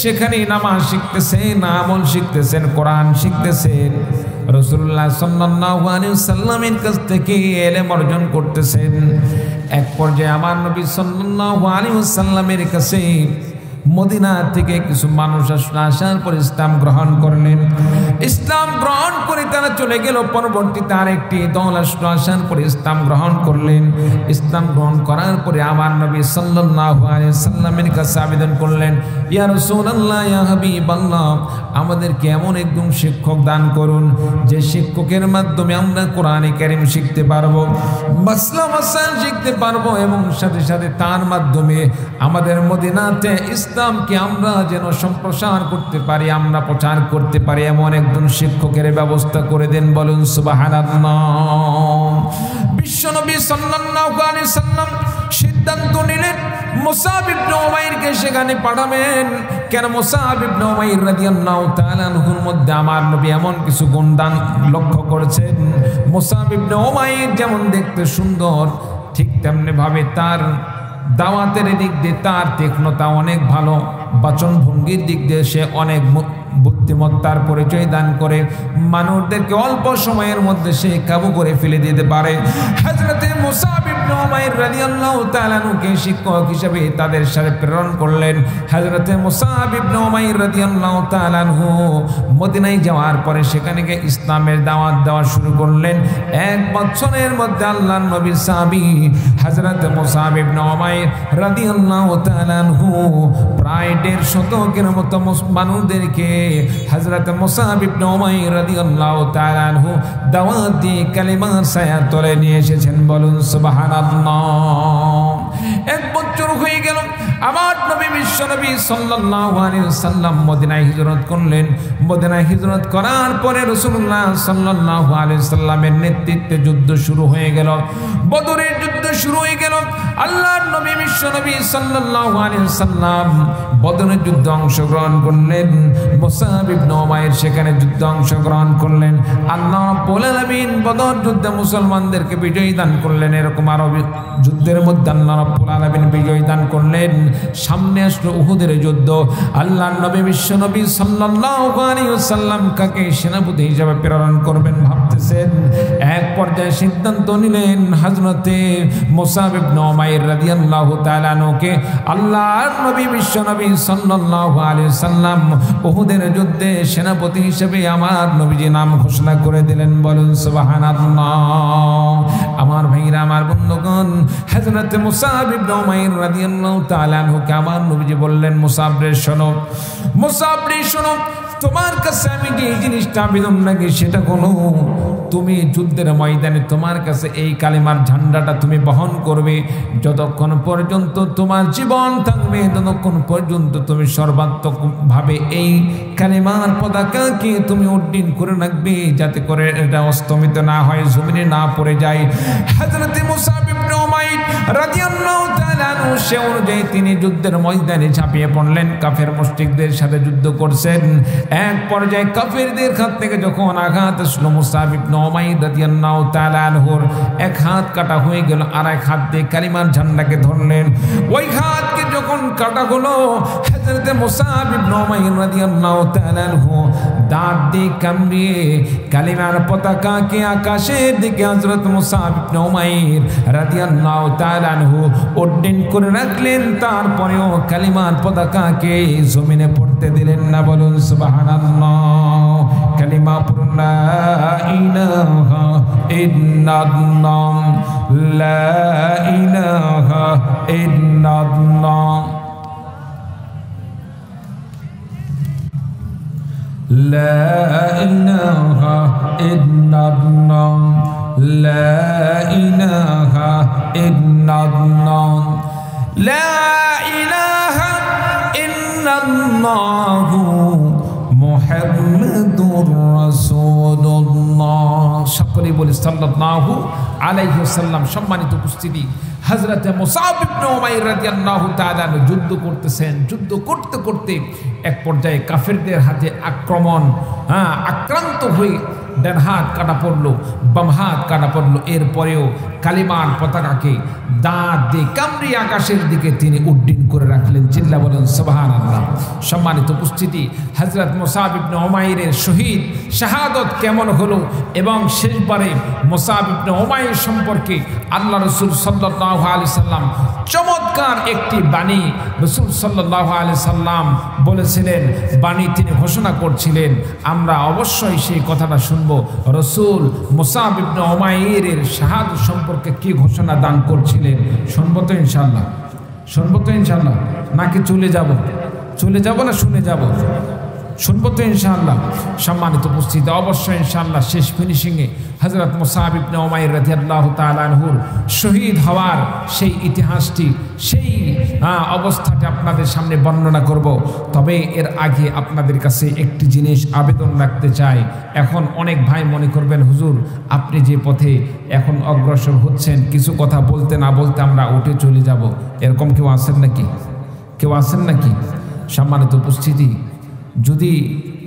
Speaker 1: সেখানে নামাজ শিখতেছেন, আমল শিখতেছেন, কোরআন শিখতেছেন, রাসূলুল্লাহ সাল্লাল্লাহু আলাইহি ওয়াসাল্লামের কাছ থেকে ইলম অর্জন করতেছেন। এক পর্যায়ে আমার নবী সাল্লাল্লাহু আলাইহি ওয়াসাল্লামের কাছে মদিনা থেকে কিছু মানুষ আসার পর ইসলাম গ্রহণ করলেন। ইসলাম গ্রহণ করে তারা চলে গেল। পরবর্তীতে আরেকটি দল আসার পরে ইসলাম গ্রহণ করলেন। ইসলাম গ্রহণ করার পরে আমার নবী সাল্লাল্লাহু আলাইহি সাল্লামের কাছে আবেদন করলেন, ইয়া রাসূলুল্লাহ, ইয়া হাবিবাল্লাহ, আমাদেরকে এমন একজন শিক্ষক দান করুন যে শিক্ষকের মাধ্যমে আমরা কোরআনে কারীম শিখতে পারবো, মাসলা মাসাইল শিখতে পারবো, এবং সাথে সাথে তার মাধ্যমে আমাদের মদিনাতে ইসলামকে আমরা যেন সম্প্রসার করতে পারি, আমরা প্রচার করতে পারি, এমন একজন শিক্ষকের ব্যবস্থা করে দেন। বলুন সুবহানাল্লাহ। বিশ্বনবী সাল্লাল্লাহু আলাইহি সাল্লাম সিদ্ধান্ত নিলেন মুসাব ইবনে উমাইরকে সেখানে পাঠাবেন। কেন? মুসাব ইবনে উমাইর রাদিয়াল্লাহু তাআলা আনহুর মধ্যে আমার নবী এমন কিছু গুণদান লক্ষ্য করেছেন। মুসাব ইবনে উমাইর যেমন দেখতে সুন্দর, ঠিক তেমনি ভাবে তার দাওয়াতের দিক দিয়ে তার তীক্ষ্ণতা অনেক ভালো, বাচন ভঙ্গির দিক দিয়ে সে অনেক বুদ্ধিমত্তার পরিচয় দান করে, মানুষদেরকে অল্প সময়ের মধ্যে সে কাবু করে ফেলে দিতে পারে। হযরতে মুসাব ইবনে উমাইর রাদিয়াল্লাহু তাআলা আনহুকে শিক্ষক হিসেবে তাদের সাথে প্রেরণ করলেন। হযরতে মুসাব ইবনে উমাইর রাদিয়াল্লাহু তাআলা আনহু মদিনায় যাওয়ার পরে সেখানে গিয়ে ইসলামের দাওয়াত দেওয়া শুরু করলেন। 1 বছরের মধ্যে আল্লাহর নবীর সাহাবী হযরতে মুসাব ইবনে উমাইর রাদিয়াল্লাহু তাআলা আনহু প্রায় 150 শতকের মতো মানুষদেরকে হযরত মুসাব ইবনে উমাইর রাদিয়াল্লাহু তাআলা আনহু দাওয়াত দিয়ে কালিমার ছায়া তলে নিয়ে এসেছেন। বলুন সুবহানাল্লাহ। 1 বছর হয়ে গেল, আমার নবী বিশ্বনবী সাল্লাল্লাহু আলাইহি ওয়াসাল্লাম মদিনায় হিজরত করলেন। মদিনায় হিজরত করার পরে রাসূলুল্লাহ সাল্লাল্লাহু আলাইহি ওয়াসাল্লামের নেতৃত্বে যুদ্ধ শুরু হয়ে গেল, বদরের যুদ্ধ শুরু হয়ে গেল। আল্লাহর নবী বিশ্বনবী সাল্লাল্লাহু আলাইহি ওয়াসাল্লাম বদরের যুদ্ধে অংশগ্রহণ করলেন। মুসাব ইবনে উমাইর সেখানে যুদ্ধে অংশগ্রহণ করলেন। আল্লাহ রাব্বুল আলামিন বদর যুদ্ধে মুসলমানদেরকে বিজয় দান করলেন। এরকম আরো যুদ্ধের মধ্যে আল্লাহ রাব্বুল আলামিন বিজয় দান করলেন। সামনে আসলো উহুদের যুদ্ধ। আল্লাহর নবী বিশ্বনবী সাল্লাল্লাহু আলাইহি ওয়াসাল্লাম কাকে সেনাপতি হিসেবে প্রেরণ করবেন ভাবতেছেন। এক পর্যায়ে সিদ্ধান্ত নিলেন হযরতে মুসাব ইবনে উমাইর রাদিয়াল্লাহু তাআলা আনহুকে আল্লাহর নবী বিশ্ব নবী সাল্লাল্লাহু আলাইহি সাল্লাম উহুদের যুদ্ধে সেনাপতি হিসেবে আমার নবীজি নাম ঘোষণা করে দিলেন। বলুন সুবহানাল্লাহ। আমার ভাইরা, আমার বন্ধুগণ, হযরতে মুসাব ইবনে উমাইর রাদিয়াল্লাহু তাআলা আনহুকে আমার নবীজি বললেন, মুসাব রে শোনো, মুসাব রে শোনো, তোমার কাছে আমি যে জিনিসটা আবেদন রাখি সেটা কোনো, তুমি যুদ্ধের ময়দানে তোমার কাছে এই কালিমার ঝান্ডাটা তুমি বহন করবে যতক্ষণ পর্যন্ত তোমার জীবন থাকবে, ততক্ষণ পর্যন্ত তুমি সর্বাত্মকভাবে এই কালিমার পতাকাকে তুমি উড্ডীন করে রাখবে, যাতে করে এটা অস্তমিত না হয়, জমিনে না পড়ে যায়। হযরত মুসাব ইবনে উমাইর রাদিয়াল্লাহু তাআলা আনহু সে অনুযায়ী তিনি যুদ্ধের ময়দানে ঝাঁপিয়ে পড়লেন, কাফের মুশরিকদের সাথে যুদ্ধ করছেন। এক পর্যায়ে কাফেরদের হাত থেকে যখন আঘাত আসলো, মুসাব ইবনে উমাইর রাদিয়াল্লাহু তাআলা আনহুর এক হাত কাটা হয়ে গেল, আর এক হাত দিয়ে কালিমার ঝান্ডাকে ধরলেন। ওই হাতকে যখন কাটা হলো, হযরত মুসাব ইবনে উমাইর রাদিয়াল্লাহু তাআলা আনহু দাঁত দিয়ে কামড়িয়ে কালিমার পতাকাকে আকাশের দিকে হযরত মুসাব ইবনে উমাইর রাদিয়াল্লাহু তাআলা আনহু উড্ডীন করে রাখলেন। তারপরেও কালিমার পতাকাকে জমিনে পড়তে দিলেন না। বলুন সুবহানাল্লাহ। কালিমা পড়ুন, লা ইলাহা ইল্লাল্লাহ, লা ইলাহা ইল্লাল্লাহ, লা ইলাহা ইল্লাল্লাহ, লা ইলাহা ইল্লাল্লাহ, লা ইলাহা ইল্লাল্লাহ মুহাম্মাদুর রাসূলুল্লাহ। সকলে বলি সাল্লাল্লাহু আলাইহি ওয়াসাল্লাম। সম্মানিত উপস্থিতি, হযরতে মুসাব ইবনে উমাইর রাদিয়াল্লাহু তাআলা যুদ্ধ করতেছেন। যুদ্ধ করতে করতে এক পর্যায়ে কাফেরদের হাতে আক্রান্ত হয়ে ডান হাত কাটা পড়লো, বাম হাত কাটা পড়লো। এরপরেও কালিমার পতাকাকে দাঁত দিয়ে কামড়িয়ে আকাশের দিকে তিনি উড্ডীন করে রাখলেন। চিল্লা বলেন সুবহানাল্লাহ। সম্মানিত উপস্থিতি, হযরত মুসাব ইবনে উমাইরের শহীদ শাহাদত কেমন হলো এবং শেষবারে মুসাব ইবনে উমাইর সম্পর্কে আল্লাহ রাসূল সাল্লাল্লাহু আলাইহি সাল্লাম চমৎকার একটি বাণী রাসূল সাল্লাল্লাহু আলাইহি সাল্লাম বলেছিলেন, বাণী তিনি ঘোষণা করছিলেন। আমরা অবশ্যই সেই কথাটা শুনব। রাসূল মুসাব ইবনে উমাইরের শাহাদত সম্পর্কে কি ঘোষণা দান করছিলেন শুনবো তো ইনশাআল্লাহ? শুনবো তো ইনশাআল্লাহ? নাকি চলে যাব না শুনে যাব? শুনবো তো ইনশাআল্লাহ? সম্মানিত উপস্থিতি, অবশ্যই ইনশাআল্লাহ শেষ ফিনিশিংয়ে হযরত মুসাব ইবনে উমাইর রাদিয়াল্লাহু তাআলা আনহুর শহীদ হওয়ার সেই ইতিহাসটি, সেই অবস্থাটি আপনাদের সামনে বর্ণনা করব। তবে এর আগে আপনাদের কাছে একটি জিনিস আবেদন রাখতে চাই। এখন অনেক ভাই মনে করবেন, হুজুর আপনি যে পথে এখন অগ্রসর হচ্ছেন, কিছু কথা বলতে না বলতে আমরা উঠে চলে যাব, এরকম কেউ আছেন নাকি? কেউ আছেন নাকি? সম্মানিত উপস্থিতি, যদি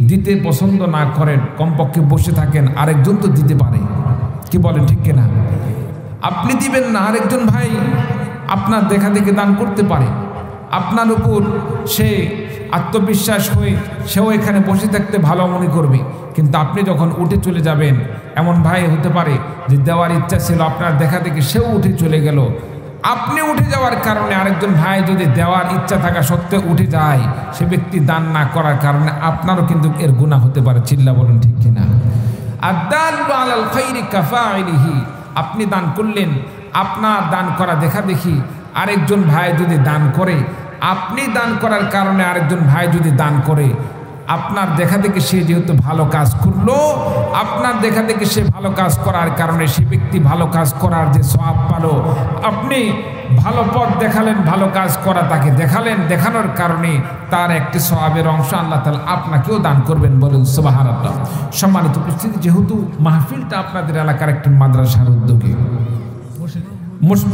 Speaker 1: দিতে পছন্দ না করেন, কমপক্ষে বসে থাকেন, আরেকজন তো দিতে পারে। কি বলেন, ঠিক কিনা? আপনি দিবেন না, আরেকজন ভাই আপনার দেখা দেখে দান করতে পারে। আপনার উপর সে আত্মবিশ্বাস হয়ে সেও এখানে বসে থাকতে ভালো মনে করবে, কিন্তু আপনি যখন উঠে চলে যাবেন, এমন ভাই হতে পারে যে দেওয়ার ইচ্ছা ছিল, আপনার দেখা দেখে সেও উঠে চলে গেল। আপনি উঠে যাওয়ার কারণে আরেকজন ভাই যদি দেওয়ার ইচ্ছা থাকা সত্ত্বেও উঠে যায়, সে ব্যক্তি দান না করার কারণে আপনারও কিন্তু এর গুনাহ হতে পারে। চিল্লা বলুন, ঠিক কিনা? আদ-দাল্লু আলাল খায়রি কাফাইলিহি। আপনি দান করলেন, আপনার দান করা দেখা দেখি আরেকজন ভাই যদি দান করে, আপনি দান করার কারণে আরেকজন ভাই যদি দান করে, আপনার দেখা দেখে সে যেহেতু ভালো কাজ করলো, আপনার দেখা দেখে সে ভালো কাজ করার কারণে সে ব্যক্তি ভালো কাজ করার যে সওয়াব পালো, আপনি ভালো পথ দেখালেন, ভালো কাজ করা তাকে দেখালেন, দেখানোর কারণে তার একটি সওয়াবের অংশ আল্লাহ তাআলা আপনাকেও দান করবেন। বলুন সুবহানাল্লাহ। সম্মানিত উপস্থিতি, যেহেতু মাহফিলটা আপনাদের এলাকার একটি মাদ্রাসার উদ্যোগে,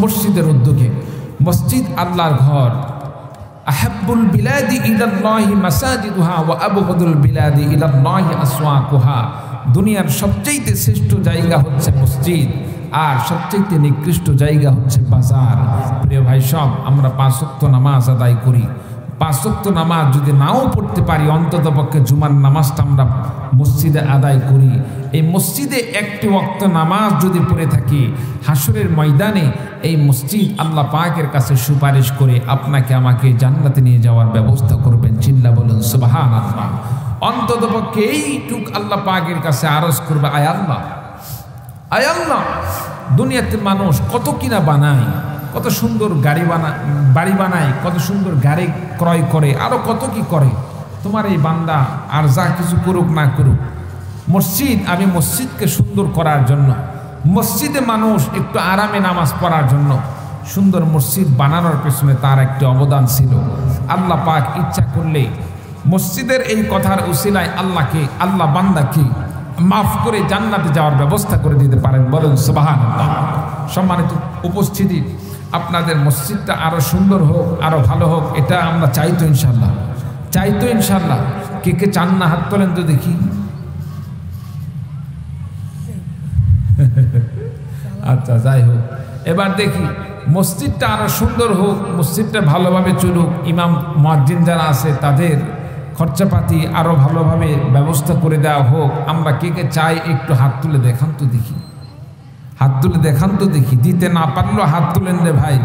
Speaker 1: মসজিদের উদ্যোগে, মসজিদ আল্লাহর ঘর, আহাব্বুল বিলাদি ইলাল্লাহি মাসাজিদুহা ওয়া আবগাদুল বিলাদি ইলাল্লাহি আসওয়াকুহা। দুনিয়ার সবচেয়ে শ্রেষ্ঠ জায়গা হচ্ছে মসজিদ, আর সবচেয়ে নিকৃষ্ট জায়গা হচ্ছে বাজার। প্রিয় ভাই সব, আমরা 5 ওয়াক্ত নামাজ আদায় করি, 5 ওয়াক্ত নামাজ যদি নাও পড়তে পারি, অন্তত পক্ষে জুমার নামাজটা আমরা মসজিদে আদায় করি। এই মসজিদে একটি ওয়াক্ত নামাজ যদি পড়ে থাকি, হাসরের ময়দানে এই মসজিদ আল্লাহ পাকের কাছে সুপারিশ করে আপনাকে আমাকে জান্নাতে নিয়ে যাওয়ার ব্যবস্থা করবেন। চিল্লা বলুন সুবহানাল্লাহ। অন্তত পক্ষে এইটুক আল্লাহ পাকের কাছে আরজ করবে, আয় আল্লাহ, আয় আল্লাহ, দুনিয়াতে মানুষ কত কিনা বানায়, কত সুন্দর বাড়ি বানায়, কত সুন্দর গাড়ি ক্রয় করে, আরো কত কি করে। তোমার এই বান্দা আর যা কিছু করুক না করুক, মসজিদ, আমি মসজিদকে সুন্দর করার জন্য, মসজিদে মানুষ একটু আরামে নামাজ পড়ার জন্য সুন্দর মসজিদ বানানোর পেছনে তার একটি অবদান ছিল। আল্লাহ পাক ইচ্ছা করলে মসজিদের এই কথার উসিলায় আল্লাহ বান্দাকে মাফ করে জান্নাতে যাওয়ার ব্যবস্থা করে দিতে পারেন। বলুন সুবহানাল্লাহ। সম্মানিত উপস্থিতি, আপনাদের মসজিদটা আরো সুন্দর হোক, আরো ভালো হোক, এটা আমরা চাইতো ইনশাল্লাহ, চাইতো ইনশাল্লাহ। কে কে চান না হাত তোলেন তো দেখি। আচ্ছা, যাই হোক, এবার দেখি মসজিদটা আরো সুন্দর হোক, মসজিদটা ভালোভাবে চলুক, ইমাম মুয়াজ্জিন যারা আছে তাদের খরচাপাতি আরো ভালোভাবে ব্যবস্থা করে দেওয়া হোক। আমরা কে কে চাই একটু হাত তুলে দেখান তো দেখি, হাত তুলে দেখান তো দেখি। দিতে না পারলেও হাত তুলেন রে ভাই,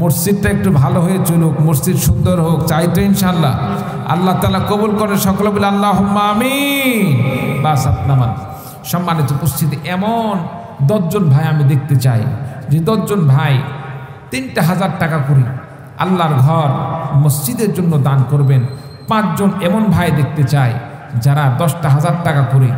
Speaker 1: মসজিদটা একটু ভালো হয়ে চলুক, মসজিদ সুন্দর হোক, চাই তো ইনশাল্লাহ। আল্লাহ তাআলা কবুল করে, সকলে বলে আল্লাহুম্মা আমিন। বাস আপনামান। সম্মানিত উপস্থিতি, এমন 10 জন ভাই আমি দেখতে চাই যে 10 জন ভাই 3,000 টাকা করে আল্লাহর ঘর মসজিদের জন্য দান করবেন। 5 জন এমন ভাই দেখতে চাই যারা 10,000 টাকা করে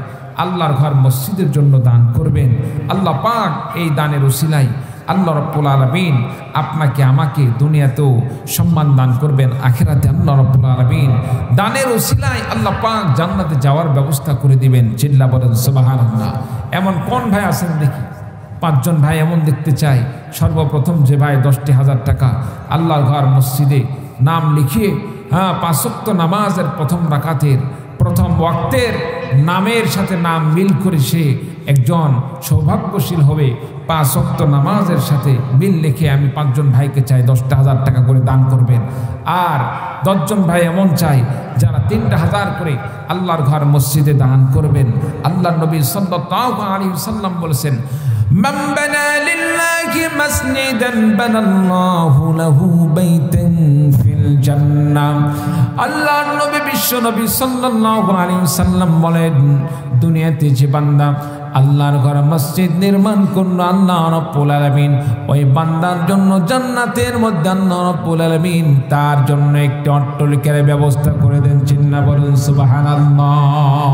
Speaker 1: আল্লাহর ঘর মসজিদের জন্য দান করবেন। আল্লাহ পাক এই দানের উসিলায় আল্লাহ রাব্বুল আলামিন আপনাকে আমাকে দুনিয়াতেও সম্মান দান করবেন, আখিরাতে আল্লাহ রাব্বুল আলামিন দানের উসিলায় আল্লাহ পাক জান্নাতে যাওয়ার ব্যবস্থা করে দিবেন। চিল্লা বলেন সুবহানাল্লাহ। এমন কোন ভাই আছেন দেখি? 5 জন ভাই এমন দেখতে চাই। সর্বপ্রথম যে ভাই 10,000 টাকা আল্লাহর ঘর মসজিদে নাম লিখিয়ে, 5 ওয়াক্ত নামাজের প্রথম রাকাতের প্রথম ওয়াক্তের নামের সাথে নাম মিল করে সে একজন সৌভাগ্যশীল হবে। 5 ওয়াক্ত নামাজের সাথে মিল লিখে আমি 5 জন ভাইকে চাই 10,000 টাকা করে দান করবেন। আর 10 জন ভাই এমন চাই যারা 3,000 করে আল্লাহর ঘর মসজিদে দান করবেন। আল্লাহর নবী সাল্লাল্লাহু আলাইহি ওয়াসাল্লাম বলেছেন, মান বানা লিল্লাহি মাসজিদান বানাল্লাহু লাহু বাইতান ফিল জান্নাহ। আল্লাহর নবী বিশ্ব নবী সাল্লাল্লাহু আলাইহি ওয়াসাল্লাম বলেন, দুনিয়াতে যে বান্দা আল্লাহর ঘর মসজিদ নির্মাণ করলো, আল্লাহ রাব্বুল আলামিন ওই বান্দার জন্য জান্নাতের মধ্যে আল্লাহ রাব্বুল আলামিন তার জন্য একটি অট্টালিকার ব্যবস্থা করে দেন। চিন্না বলুন সুবহানাল্লাহ।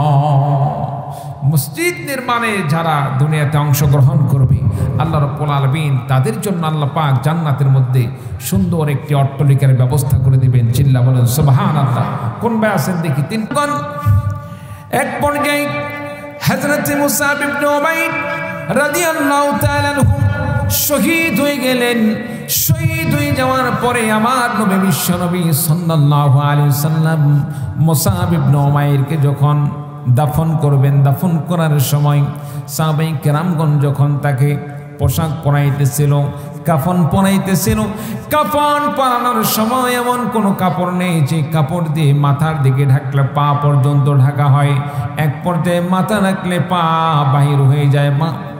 Speaker 1: মসজিদ নির্মাণে যারা দুনিয়াতে অংশগ্রহণ করবে আল্লাহ রাব্বুল আলামিন তাদের জন্য আল্লাহ পাক জান্নাতের মধ্যে সুন্দর একটি অট্টালিকার ব্যবস্থা করে দিবেন। চিল্লা বলেন সুবহানাল্লাহ। কোন ভাই আছেন দেখি? 3 জন। এক পর্যায়ে হযরত মুসাব ইবনে উমাইর রাদিয়াল্লাহু তাআলা আনহু শহীদ হয়ে গেলেন। শহীদ হয়ে যাওয়ার পরে আমার নবী বিশ্ব নবী সাল্লাল্লাহু আলাইহি ওয়াসাল্লাম মুসাব ইবনে উমাইরকে যখন দাফন করবেন, দাফন করার সময় সাহাবায়ে কেরামগণ যখন তাকে পোশাক পরাইতেছিল, কাফন পরাইতেছিল, কাফন পরানোর সময় এমন কোনো কাপড় নেই যে কাপড় দিয়ে মাথার দিকে ঢাকলে পা পর্যন্ত ঢাকা হয়। এক পর্যায়ে মাথা রাখলে পা বাহির হয়ে যায়,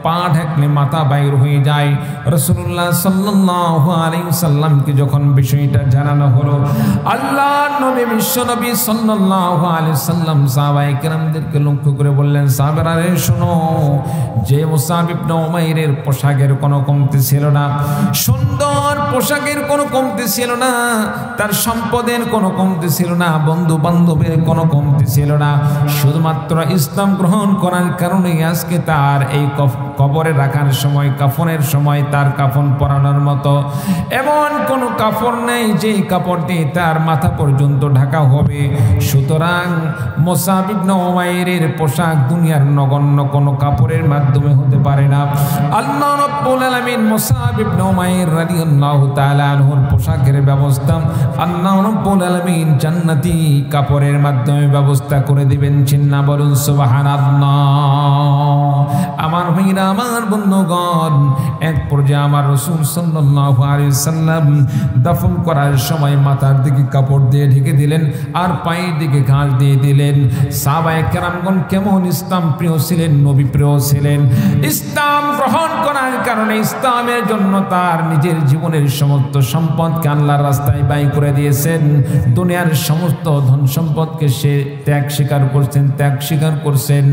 Speaker 1: পা ঢাকলে মাথা বাহির হয়ে যায়। রাসূলুল্লাহ সাল্লাল্লাহু আলাইহি ওয়াসাল্লামকে যখন বিষয়টা জানানো হলো, আল্লাহর নবী বিশ্ব নবী সাল্লাল্লাহু আলাইহি ওয়াসাল্লাম সাহাবায়ে কেরামদেরকে লক্ষ্য করে বললেন, সাহাবারা রে শোনো, যে মুসাব ইবনে উমাইরের পোশাকের কোনো কমতি ছিল না, সুন্দর পোশাকের কোনো কমতি ছিল না, তার সম্পদের কোনো কমতি ছিল না, বন্ধু বান্ধবের কোনো কমতি ছিল না, শুধুমাত্র ইসলাম গ্রহণ করার কারণে আজকে তার এই কবরে রাখার সময়, কাফনের সময় তার কাফন পরানোর মতো এমন কোনো কাপড় নেই যে কাপড় দিয়ে তার মাথা পর্যন্ত ঢাকা হবে। সুতরাং মুসাব ইবনে উমাইরের পোশাক দুনিয়ার নগণ্য কোনো কাপড়ের মাধ্যমে হতে পারে না। আল্লাহ রাব্বুল আলামিন মুসাব ইবনে উমাইর রাদিয়াল্লাহু তাআলা আনহুর পোশাকের ব্যবস্থা আল্লাহ রাব্বুল আলামিন জান্নাতি কাপড়ের মাধ্যমে ব্যবস্থা করে দিবেন। চিন্না বলুন সুবহানাল্লাহ। আমার ভাইরা, আমার বন্ধুগণ, এক পর্যায়ে আমার রাসূল সাল্লাল্লাহু আলাইহি সাল্লাম দাফন করার সময় মাথার দিকে কাপড় দিয়ে ঢেকে দিলেন আর পায়ের দিকে ঘাস দিয়ে দিলেন। সাহাবায়ে কেরামগণ কেমন ইসলাম প্রিয় ছিলেন, নবী প্রিয় ছিলেন। ইসলাম গ্রহণ করার কারণে ইসলামের জন্য তার নিজের জীবনের সমস্ত সম্পদকে আল্লাহর রাস্তায় ব্যয় করে দিয়েছেন। দুনিয়ার সমস্ত ধন সম্পদকে সে ত্যাগ স্বীকার করছেন।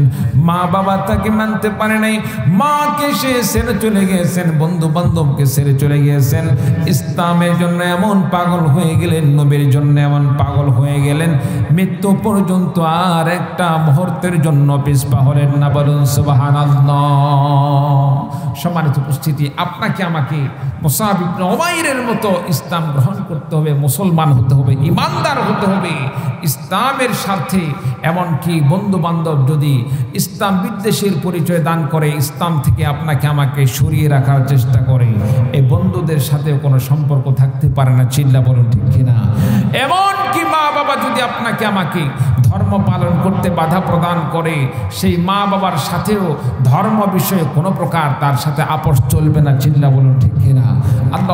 Speaker 1: মা বাবা তাকে মানতে পারে নাই, মাকে সে ছেড়ে চলে গিয়েছেন, বন্ধু বান্ধবকে ছেড়ে চলে গিয়েছেন। ইসলামের জন্য এমন পাগল হয়ে গেলেন, নবীর জন্য এমন পাগল হয়ে গেলেন, মৃত্যু পর্যন্ত আর একটা মুহূর্তের জন্য পিছপা হলেন না। বলুন সুবহানাল্লাহ। সম্মানিত উপস্থিতি, আপনাকে আমাকে মুসআব ইবনে উমাইরের মতো ইসলাম গ্রহণ করতে হবে, মুসলমান হতে হবে, ইমানদার হতে হবে ইসলামের স্বার্থে। এমনকি বন্ধু বান্ধব যদি ইসলাম বিদ্বেষের পরিচয় দান করে, ইসলাম থেকে আপনাকে আমাকে সরিয়ে রাখার চেষ্টা করে, এই বন্ধুদের সাথে কোনো সম্পর্ক থাকতে পারে না। চিল্লা বলুন ঠিক কিনা? এমনকি মা বাবা যদি আপনাকে আমাকে ধর্ম পালন করতে বাধা প্রদান করে, সেই মা বাবার সাথেও ধর্ম বিষয়ে কোনো প্রকার তার সাথে আপোষ চলবে না। চিল্লা বলুন ঠিক কিনা? আল্লাহ